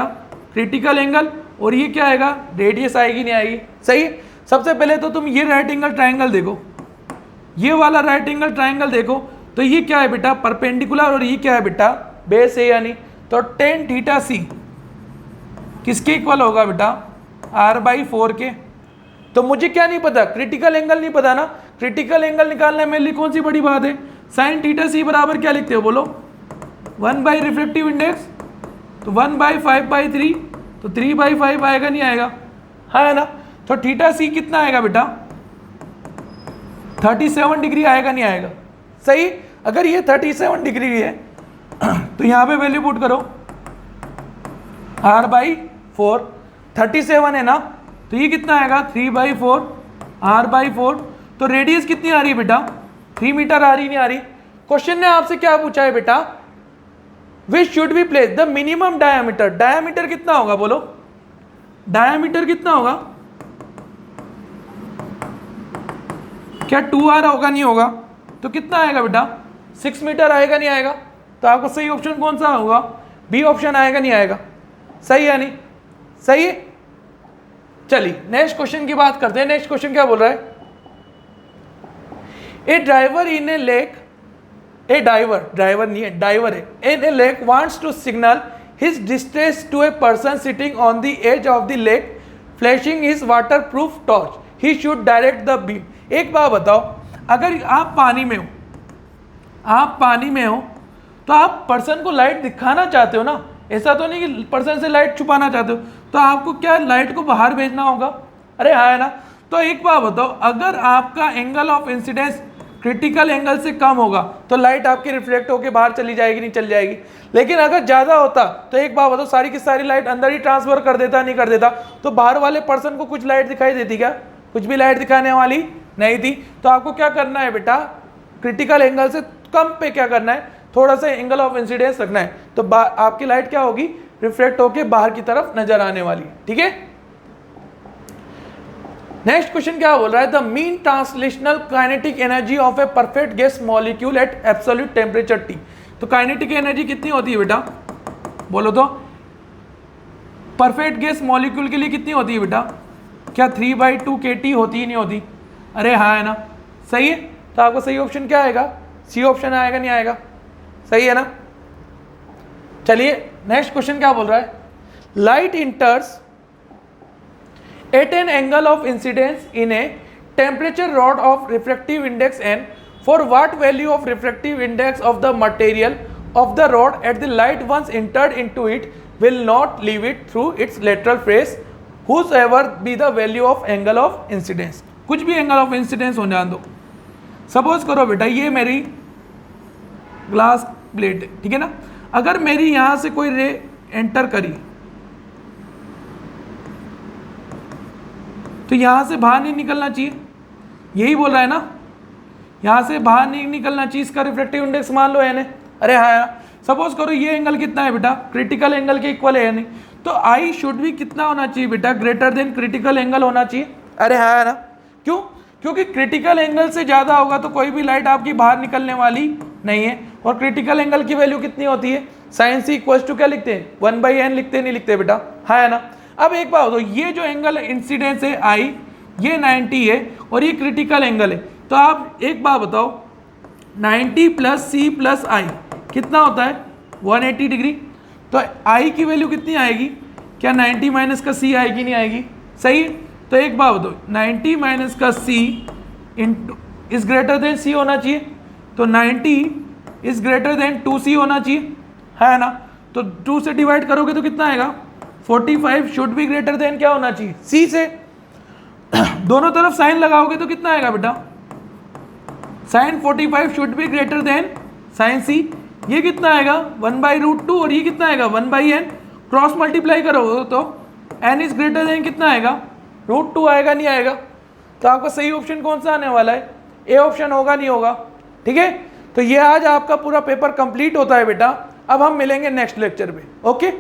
क्रिटिकल एंगल, और ये क्या आएगा रेडियस आएगी, नहीं आएगी? सही। सबसे पहले तो तुम ये राइट एंगल ट्राइंगल देखो, ये वाला राइट एंगल ट्राइंगल देखो, तो ये क्या है बेटा परपेंडिकुलर, और ये क्या है बेटा बेस है यानी, तो tan थीटा सी किसके इक्वल होगा बेटा r/4 के। तो मुझे क्या नहीं पता, क्रिटिकल एंगल नहीं पता ना, क्रिटिकल एंगल निकालने में लिए कौन सी बड़ी बात है, sin थीटा सी बराबर क्या लिखते हो बोलो, 1 रिफ्रैक्टिव इंडेक्स, तो 1/5/3, तो 3/5 आएगा, नहीं आएगा? हाँ है ना? तो थीटा सी कितना आएगा बेटा 37 डिग्री आएगा नहीं आएगा? सही। अगर ये 37 डिग्री है तो यहाँ पे वैल्यू पुट करो r/4, 37 है ना, तो ये कितना आएगा 3/4 r/4। तो रेडियस कितनी आ रही है बेटा? 3 मीटर आ रही नहीं आ रही? क्वेश्चन ने आपसे क्या पूछा है बेटा? Which should be place the minimum diameter. Diameter कितना होगा बोलो? डायामीटर कितना होगा? क्या 2r होगा नहीं होगा? तो कितना आएगा बेटा? 6 मीटर आएगा नहीं आएगा? तो आपको सही ऑप्शन कौन सा होगा? बी ऑप्शन आएगा नहीं आएगा? सही है नहीं? सही है। चलिए नेक्स्ट क्वेश्चन की बात करते हैं। नेक्स्ट क्वेश्चन क्या बोल रहा है? A driver in a lake, a driver नहीं है, ड्राइवर है, in a lake wants to signal his distress to a person sitting on the edge of the lake flashing his waterproof torch, he should direct the beam. एक बात बताओ, अगर आप पानी में हो, आप पानी में हो तो आप पर्सन को लाइट दिखाना चाहते हो ना, ऐसा तो नहीं कि पर्सन से लाइट छुपाना चाहते हो, तो आपको क्या लाइट को बाहर भेजना होगा? अरे हाँ है ना। तो एक बात बताओ, अगर आपका angle of incidence critical angle से कम होगा तो लाइट आपकी रिफ्लेक्ट होकर बाहर चली जाएगी नहीं चली जाएगी? लेकिन अगर ज़्यादा होता तो एक बात बताओ, सारी की सारी लाइट अंदर ही ट्रांसफर कर देता नहीं कर देता? तो बाहर वाले पर्सन को कुछ लाइट दिखाई देती क्या? कुछ भी लाइट दिखाने वाली नहीं थी। तो आपको क्या करना है बेटा? क्रिटिकल एंगल से कम पे क्या करना है? थोड़ा सा एंगल ऑफ इंसिडेंस रखना है, तो आपकी लाइट क्या होगी? रिफ्लेक्ट होकर बाहर की तरफ नजर आने वाली। ठीक है। नेक्स्ट क्वेश्चन क्या बोल रहा है? The mean translational kinetic energy of a perfect gas molecule eight absolute temperature T। तो काइनेटिक एनर्जी कितनी होती है बेटा? बोलो तो। परफेक्ट गैस मॉलिक्यूल के लिए कितनी होती है बेटा? क्या 3/2 kT होती ही नहीं होती? अरे हाँ है ना। सही है। तो आपका सही ऑप्शन क्या आएगा? सी ऑप्शन आएगा नहीं आएगा? सही है ना। चलिए नेक्स्ट क्वेश्चन क्या बोल रहा है? Light इंटर्स at an angle of incidence in a temperature rod of refractive index n, for what value of refractive index of the material of the rod at the light once entered into it will not leave it through its lateral face, whosoever be the value of angle of incidence। कुछ भी angle of incidence हो जान दो। Suppose करो बेटा ये मेरी glass plate है, ठीक है ना। अगर मेरी यहाँ से कोई रे एंटर करी तो यहाँ से बाहर नहीं निकलना चाहिए, यही बोल रहा है ना। यहाँ से बाहर नहीं निकलना चाहिए, इसका रिफ्लेक्टिव इंडेक्स मान लो एन। अरे हाँ, सपोज करो ये एंगल कितना है बेटा? क्रिटिकल एंगल के इक्वल है नहीं, तो आई शुड भी कितना होना चाहिए बेटा? ग्रेटर देन क्रिटिकल एंगल होना चाहिए। अरे हाँ ना। क्यों? क्योंकि क्रिटिकल एंगल से ज़्यादा होगा तो कोई भी लाइट आपकी बाहर निकलने वाली नहीं है। और क्रिटिकल एंगल की वैल्यू कितनी होती है? साइन सी इक्वल्स टू क्या लिखते हैं? 1/n लिखते नहीं लिखते बेटा? हाँ है ना। अब एक बात हो, ये जो एंगल इंसिडेंस है आई, ये 90 है और ये क्रिटिकल एंगल है, तो आप एक बात बताओ 90 + c + i कितना होता है? 180 डिग्री। तो आई की वैल्यू कितनी आएगी? क्या 90 - का c आएगी नहीं आएगी? सही। तो एक बात बताओ 90 - का c is greater than c होना चाहिए, तो 90 इज ग्रेटर देन 2c होना चाहिए, है ना। तो 2 से डिवाइड करोगे तो कितना आएगा? 45 शुड बी ग्रेटर देन क्या होना चाहिए? c से। दोनों तरफ साइन लगाओगे तो कितना आएगा बेटा? Sine 45 should be greater than sine c। ये कितना आएगा? 1/√2 और ये कितना आएगा? 1/n। क्रॉस मल्टीप्लाई करोगे तो n इज ग्रेटर देन कितना आएगा? √2 आएगा नहीं आएगा? तो आपका सही ऑप्शन कौन सा आने वाला है? ए ऑप्शन होगा नहीं होगा? ठीक है। तो ये आज आपका पूरा पेपर कंप्लीट होता है बेटा। अब हम मिलेंगे नेक्स्ट लेक्चर में। ओके।